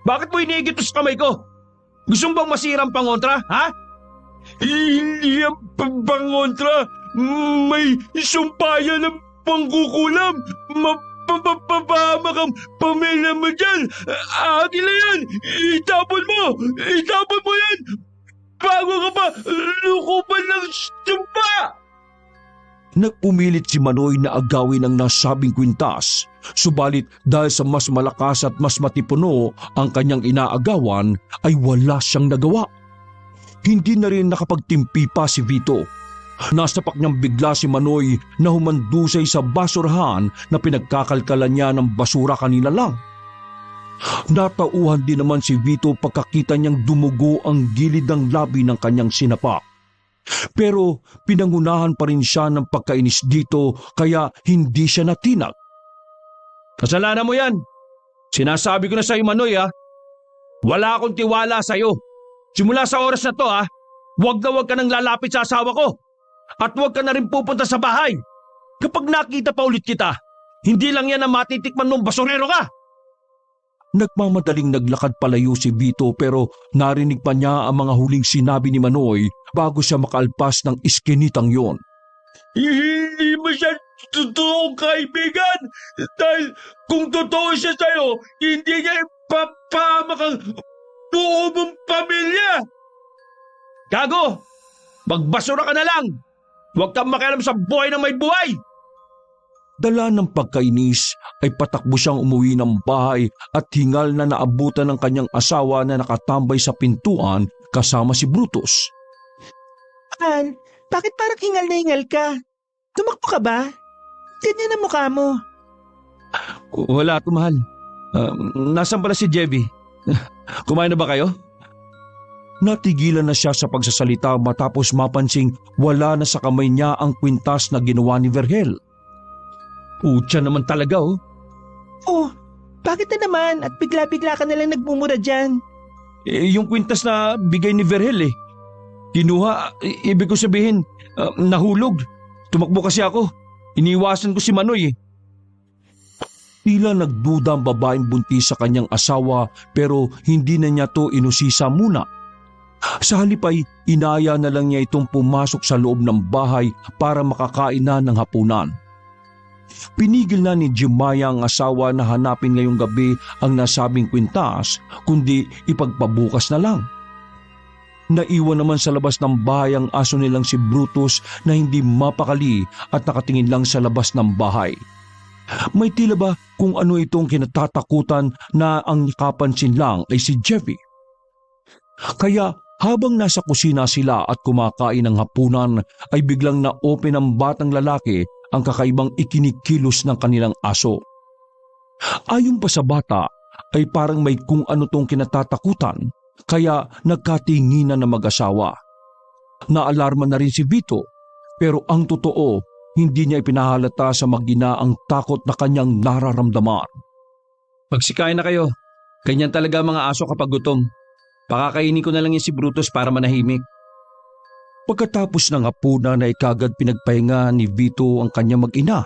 Bakit mo iniigit sa kamay ko? Gusto mo bang masirang pangontra, ha? Hindi ang pangontra. May sumpayan ng pangkukulam. Mapapapahamak ang pamilya mo dyan. Akin na yan. Itapon mo yan. Bago ka pa lukupan ng sumpa. Nagpumilit si Manoy na agawin ang nasabing kwintas, Subalit dahil sa mas malakas at mas matipuno ang kanyang inaagawan ay wala siyang nagawa. Hindi na rin nakapagtimpi pa si Vito. Nasapak niyang bigla si Manoy na humandusay sa basurahan na pinagkakalkalan niya ng basura kanina lang. Natauhan din naman si Vito pagkakita niyang dumugo ang gilid ng labi ng kanyang sinapa. Pero pinangunahan pa rin siya ng pagkainis dito kaya hindi siya natinag. Kasalanan mo yan. Sinasabi ko na sa iyo, Manoy, ha. Wala akong tiwala sa iyo. Simula sa oras na to, ha, huwag ka nang lalapit sa asawa ko. At huwag ka na rin pupunta sa bahay. Kapag nakita pa ulit kita, hindi lang yan ang matitikman mong basurero ka. Nagmamadaling naglakad palayo si Vito pero narinig pa niya ang mga huling sinabi ni Manoy bago siya makalpas ng iskinitang yon. Hindi mo siya totoong kaibigan. Dahil kung totoo siya sa'yo, hindi niya ipapahamak ang buo mong pamilya. Gago! Magbasura ka na lang! Huwag kang makialam sa buhay ng may buhay! Dala ng pagkainis ay patakbo siyang umuwi ng bahay at hingal na naabutan ng kanyang asawa na nakatambay sa pintuan kasama si Brutus. Mahal, bakit parang hingal na hingal ka? Tumakbo ka ba? Ganyan ang mukha mo. Wala to, mahal. Nasaan pala si Jevy? Kumain na ba kayo? Natigilan na siya sa pagsasalita matapos mapansing wala na sa kamay niya ang kwintas na ginawa ni Vergel. Putya naman talaga, oh. Oh, bakit na naman at bigla-bigla ka nalang nagmumura dyan? Yung kwintas na bigay ni Vergel, kinuha, ibig ko sabihin, nahulog. Tumakbo kasi ako. Iniwasan ko si Manoy, Tila nagduda ang babaeng buntis sa kanyang asawa pero hindi na niya to inusisa muna. Sa halip ay inaya na lang niya itong pumasok sa loob ng bahay para makakain na ng hapunan. Pinigil na ni Jemaya ang asawa na hanapin ngayong gabi ang nasabing kwintas kundi ipagpabukas na lang. Naiwan naman sa labas ng bahay ang aso nilang si Brutus na hindi mapakali at nakatingin lang sa labas ng bahay. May tila ba kung ano itong kinatatakutan na ang nakapansin lang ay si Jeffy. Kaya habang nasa kusina sila at kumakain ng hapunan ay biglang na-open ang batang lalaki ang kakaibang ikinikilos ng kanilang aso. Ayon pa sa bata ay parang may kung ano tong kinatatakutan kaya nagkatinginan na mag-asawa. Naalarma na rin si Vito pero ang totoo hindi niya ipinahalata sa mag-ina ang takot na kanyang nararamdaman. Pagsikain na kayo. Ganyan talaga mga aso kapag gutom. Pakakainin ko na lang yung si Brutus para manahimik. Pagkatapos ng hapunan ay kagad pinagpahinga ni Vito ang kanyang mag-ina.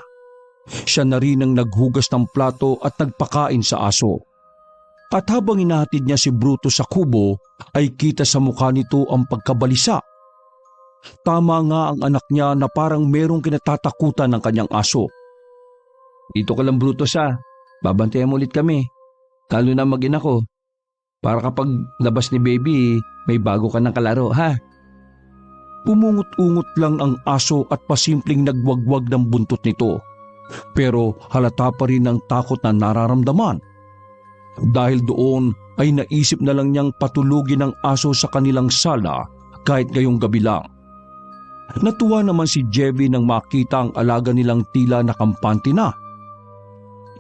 Siya na rin ang naghugas ng plato at nagpakain sa aso. At habang inahatid niya si Brutus sa kubo ay kita sa mukha nito ang pagkabalisa. Tama nga ang anak niya na parang merong kinatatakutan ng kanyang aso. Dito ka lang Brutus babantayan mo ulit kami. Lalo na mag-ina ko. Para kapag labas ni baby, may bago ka ng kalaro, ha? Pumungot-ungot lang ang aso at pasimpleng nagwagwag ng buntot nito. Pero halata pa rin ang takot na nararamdaman. Dahil doon ay naisip na lang niyang patulugin ang aso sa kanilang sala kahit ngayong gabi lang. Natuwa naman si Jevy nang makita ang alaga nilang tila nakampante na.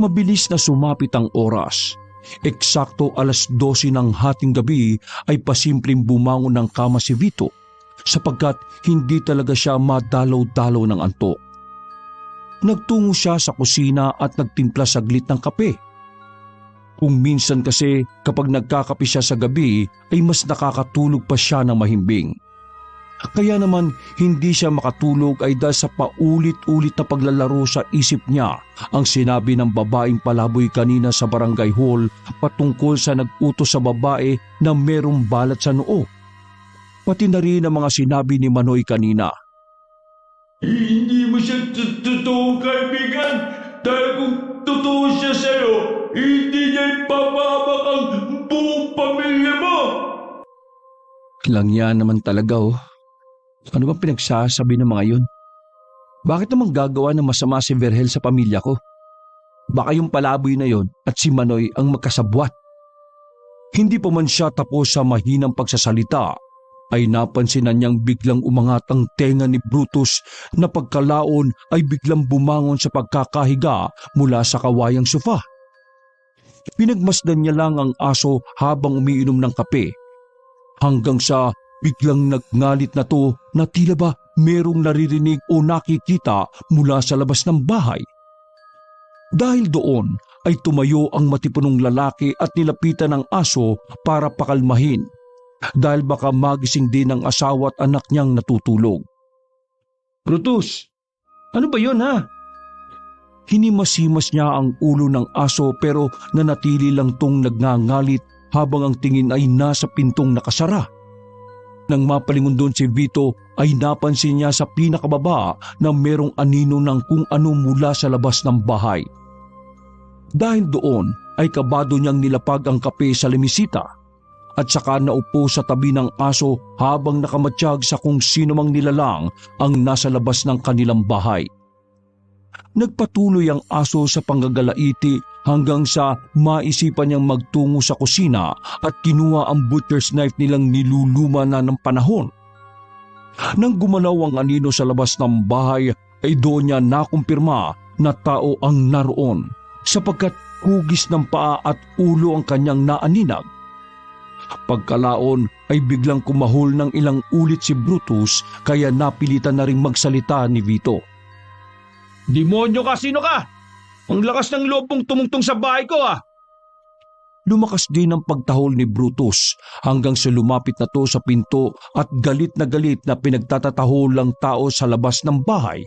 Mabilis na sumapit ang oras. Eksakto 12:00 ng hating gabi ay pasimpleng bumangon ng kama si Vito sapagkat hindi talaga siya madalaw-dalaw ng antok. Nagtungo siya sa kusina at nagtimpla saglit ng kape. Kung minsan kasi kapag nagkakape siya sa gabi ay mas nakakatulog pa siya ng mahimbing. Kaya naman hindi siya makatulog ay dahil sa paulit-ulit na paglalaro sa isip niya ang sinabi ng babaeng palaboy kanina sa barangay hall patungkol sa nag-utos sa babae na merong balat sa noo. Pati na rin ang mga sinabi ni Manoy kanina. Hindi mo siya totoong kaibigan dahil kung totoo siya sa'yo, hindi niya ipapahamak ang buong pamilya mo. Lang yan naman talaga Ano bang pinagsasabi ng mga yun? Bakit naman gagawa ng masama si Vergel sa pamilya ko? Baka yung palaboy na yon at si Manoy ang magkasabwat. Hindi pa man siya tapos sa mahinang pagsasalita, ay napansinan niyang biglang umangat ang tenga ni Brutus na pagkalaon ay biglang bumangon sa pagkakahiga mula sa kawayang sofa. Pinagmasdan niya lang ang aso habang umiinom ng kape, hanggang sa biglang nagngalit na to na tila ba merong naririnig o nakikita mula sa labas ng bahay. Dahil doon ay tumayo ang matipunong lalaki at nilapitan ng aso para pakalmahin, dahil baka magising din ang asawa at anak niyang natutulog. Brutus, ano ba yun ha? Hinimasimas niya ang ulo ng aso pero nanatili lang tong nagngangalit habang ang tingin ay nasa pintong nakasara. Nang mapalingon doon si Vito ay napansin niya sa pinakababa na merong anino ng kung ano mula sa labas ng bahay. Dahil doon ay kabado niyang nilapag ang kape sa lemisita at saka naupo sa tabi ng aso habang nakamatsyag sa kung sino mang nilalang ang nasa labas ng kanilang bahay. Nagpatuloy ang aso sa panggagalaiti hanggang sa maisipan niyang magtungo sa kusina at kinuha ang butcher's knife nilang niluluma na ng panahon. Nang gumalaw ang anino sa labas ng bahay ay doon niya nakumpirma na tao ang naroon sapagkat hugis ng paa at ulo ang kanyang naaninag. Pagkalaon ay biglang kumahol ng ilang ulit si Brutus kaya napilitan na ring magsalita ni Vito. Demonyo ka, sino ka? Ang lakas ng loob mong tumungtong sa bahay ko ah! Lumakas din ang pagtahol ni Brutus hanggang sa lumapit na to sa pinto at galit na pinagtatatahol lang tao sa labas ng bahay.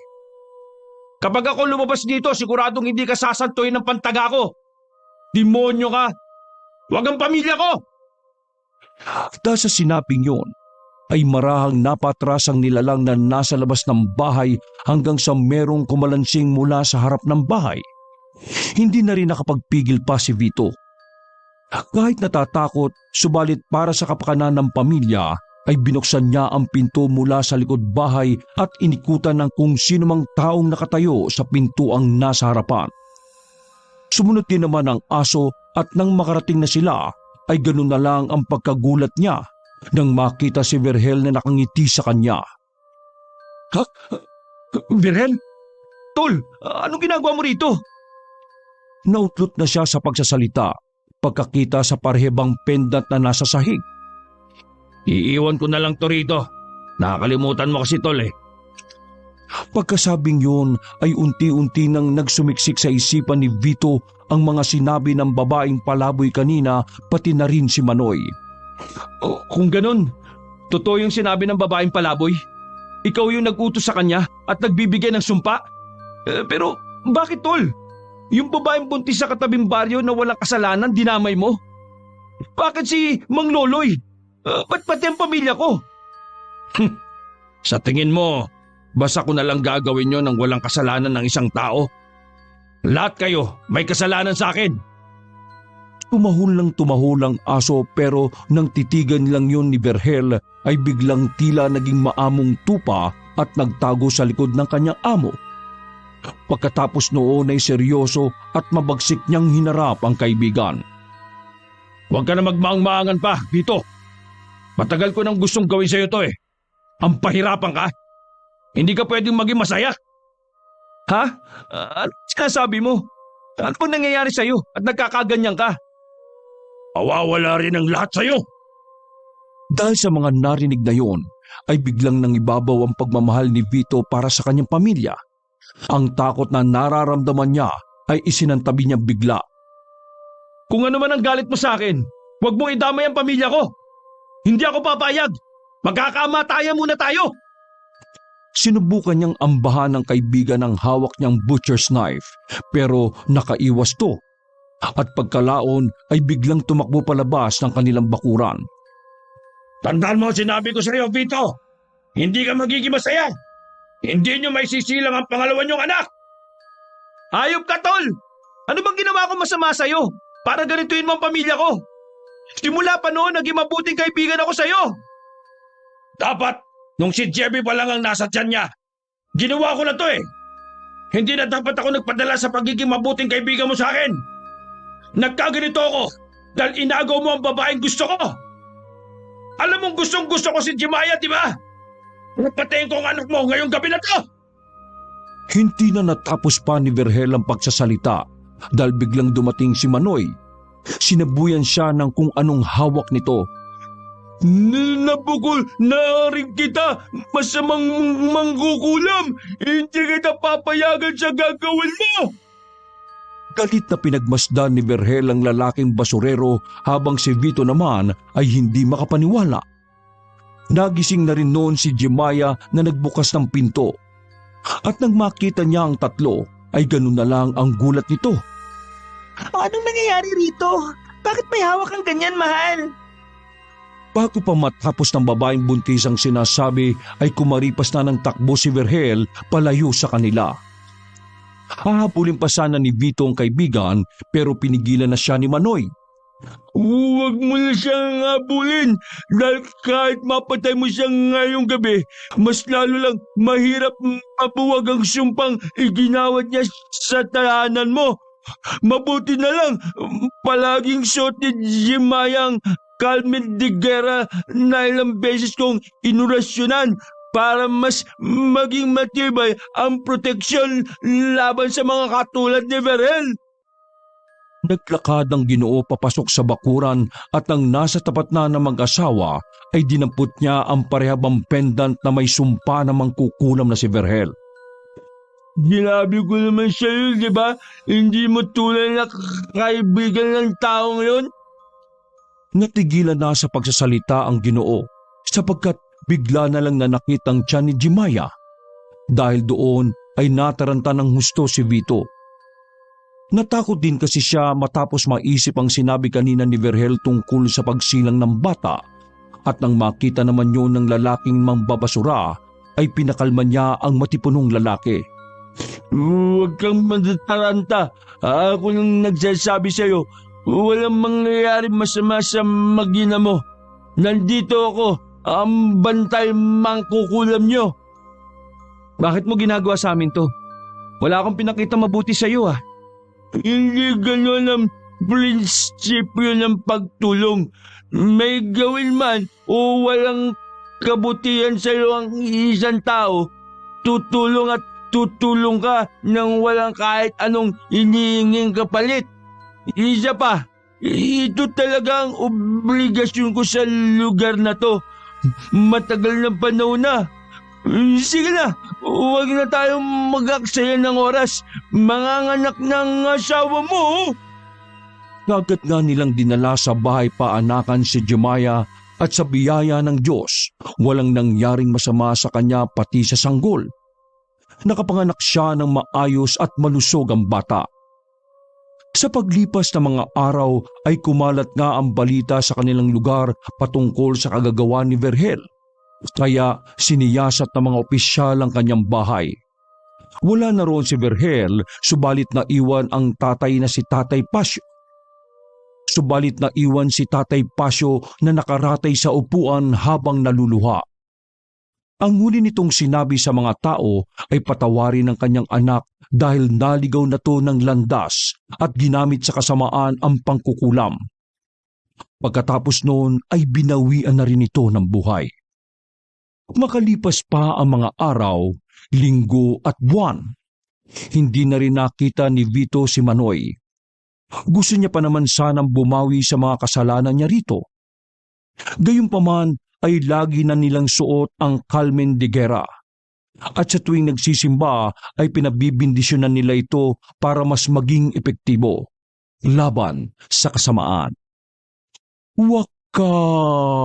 Kapag ako lumabas dito, siguradong hindi ka sasantuin ng pantaga ko. Demonyo ka! Huwag ang pamilya ko! Dahil sa sinaping yon, ay marahang napatras ang nilalang na nasa labas ng bahay hanggang sa merong kumalansing mula sa harap ng bahay. Hindi na rin nakapagpigil pa si Vito. Kahit natatakot, subalit para sa kapakanan ng pamilya, ay binuksan niya ang pinto mula sa likod bahay at inikutan ng kung sino mang taong nakatayo sa pintuang nasa harapan. Sumunod din naman ang aso at nang makarating na sila, ay ganun na lang ang pagkagulat niya nang makita si Virgel na nakangiti sa kanya. Ha? Virgel? Tol, anong ginagawa mo rito? Nautlot na siya sa pagsasalita pagkakita sa parehebang pendant na nasa sahig. Iiwan ko na lang to rito. Nakakalimutan mo kasi tol eh. Pagkasabing yun ay unti-unti nang nagsumiksik sa isipan ni Vito ang mga sinabi ng babaeng palaboy kanina pati na rin si Manoy. Kung ganun, totoo yung sinabi ng babaeng palaboy. Ikaw yung nag-utos sa kanya at nagbibigay ng sumpa. Pero bakit tol? Yung babaeng buntis sa katabing baryo na walang kasalanan dinamay mo? Bakit si Mang Loloy? Ba't pati ang pamilya ko? Sa tingin mo, basta ko na lang gagawin yon ng walang kasalanan ng isang tao? Lahat kayo may kasalanan sa akin. Tumahol ang aso pero nang titigan lang yun ni Virgel ay biglang tila naging maamong tupa at nagtago sa likod ng kanyang amo. Pagkatapos noon ay seryoso at mabagsik niyang hinarap ang kaibigan. Huwag ka na magmaang-maangan pa, Vito. Matagal ko nang gustong gawin sa'yo to eh. Ang pahirapan ka. Hindi ka pwedeng maging masaya. Ha? Ano sinasabi mo? Ano pong nangyayari sa'yo at nagkakaganyan ka? Awawala rin ang lahat sa'yo. Dahil sa mga narinig na yon, ay biglang nangibabaw ang pagmamahal ni Vito para sa kanyang pamilya. Ang takot na nararamdaman niya ay isinantabi niya bigla. Kung ano man ang galit mo sa akin, huwag mong idamay ang pamilya ko. Hindi ako papayag. Magkakamatayan muna tayo. Sinubukan niyang ambahan ng kaibigan ng hawak niyang butcher's knife pero nakaiwas to. At pagkalaon ay biglang tumakbo palabas ng kanilang bakuran. Tandaan mo sinabi ko sa iyo, Vito. Hindi ka magiging masaya. Hindi niyo may sisilang ang pangalawa niyong anak. Ayop ka, tol. Ano bang ginawa ko masama sa iyo para ganituin mo ang pamilya ko? Simula pa noon, naging mabuting kaibigan ako sa iyo. Dapat, nung si Jebby pa lang ang nasa tiyan niya, ginawa ko na to eh. Hindi na dapat ako nagpadala sa pagiging mabuting kaibigan mo sa akin. Nagkaganito ako dahil inagaw mo ang babaeng gusto ko. Alam mong gustong gusto ko si Jemaya, di ba? Patayin ko ang anak mo ngayong gabi na to. Hindi na natapos pa ni Vergel ang pagsasalita dahil biglang dumating si Manoy. Sinabuyan siya ng kung anong hawak nito. Napukol na rin kita, masamang mangkukulam. Hindi kita papayagan sa gagawin mo. Galit na pinagmasdan ni Vergel ang lalaking basurero habang si Vito naman ay hindi makapaniwala. Nagising na rin noon si Jemaya na nagbukas ng pinto. At nang makita niya ang tatlo ay ganun na lang ang gulat nito. Anong nangyayari rito? Bakit may hawak kang ganyan, mahal? Bago pa matapos ng babaeng buntis ang sinasabi ay kumaripas na ng takbo si Vergel palayo sa kanila. Hahabulin pa sana ni Vito ang kaibigan pero pinigilan na siya ni Manoy. Huwag mo na siyang habulin dahil kahit mapatay mo siya ngayong gabi, mas lalo lang mahirap mabuwag ang sumpang iginawad niya sa tahanan mo. Mabuti na lang palaging suot ni Jemaya ang Carmen de Guerra na ilang beses kong inurasyonan para mas maging matibay ang proteksyon laban sa mga katulad ni Vergel. Naglakad ang Ginoo papasok sa bakuran at ang nasa tapat na ng mag-asawa ay dinampot niya ang parehabang pendant na may sumpa na mangkukulam na si Vergel. Ginabi ko naman sa'yo, di ba? Hindi mo tunay na kaibigan ng taong yun? Natigilan na sa pagsasalita ang Ginoo sapagkat bigla na lang nanakit ang tiyan ni Jemaya. Dahil doon ay nataranta ng husto si Vito. Natakot din kasi siya matapos maisip ang sinabi kanina ni Vergel tungkol sa pagsilang ng bata at nang makita naman yun ng lalaking mambabasura ay pinakalma niya ang matipunong lalaki. Huwag kang matataranta. Ako nang nagsasabi sa'yo, walang mangyayari masama sa mag-ina mo. Nandito ako, ang bantay mangkukulam nyo. Bakit mo ginagawa sa amin to? Wala akong pinakita mabuti sa iyo Hindi gano'n ang prinsipyo ng pagtulong. May gawin man o walang kabutihan sa iyo ang isang tao, tutulong at tutulong ka nang walang kahit anong hinihinging kapalit. Isa pa, ito talaga ang obligasyon ko sa lugar na to. Matagal na panahon na. Sige na, huwag na tayong mag-aksaya ng oras. Manganganak ng asawa mo. Kagat nga nilang dinala sa bahay paanakan si Jemaya at sa biyaya ng Diyos, walang nangyaring masama sa kanya pati sa sanggol. Nakapanganak siya ng maayos at malusog ang bata. Sa paglipas ng mga araw ay kumalat nga ang balita sa kanilang lugar patungkol sa kagagawa ni Vergel. Kaya siniyasat ng mga opisyal ang kanyang bahay. Wala na roon si Vergel, subalit naiwan ang tatay na si Tatay Pasio. Na nakaratay sa upuan habang naluluha. Ang huli nitong sinabi sa mga tao ay patawarin ng kanyang anak dahil naligaw na to ng landas at ginamit sa kasamaan ang pangkukulam. Pagkatapos noon ay binawian na rin ito ng buhay. Makalipas pa ang mga araw, linggo at buwan. Hindi na rin nakita ni Vito si Manoy. Gusto niya pa naman sanang bumawi sa mga kasalanan niya rito. Gayunpaman ay lagi na nilang suot ang Carmen de Guerra. At sa tuwing nagsisimba ay pinabibindisyonan nila ito para mas maging epektibo laban sa kasamaan. Wakas!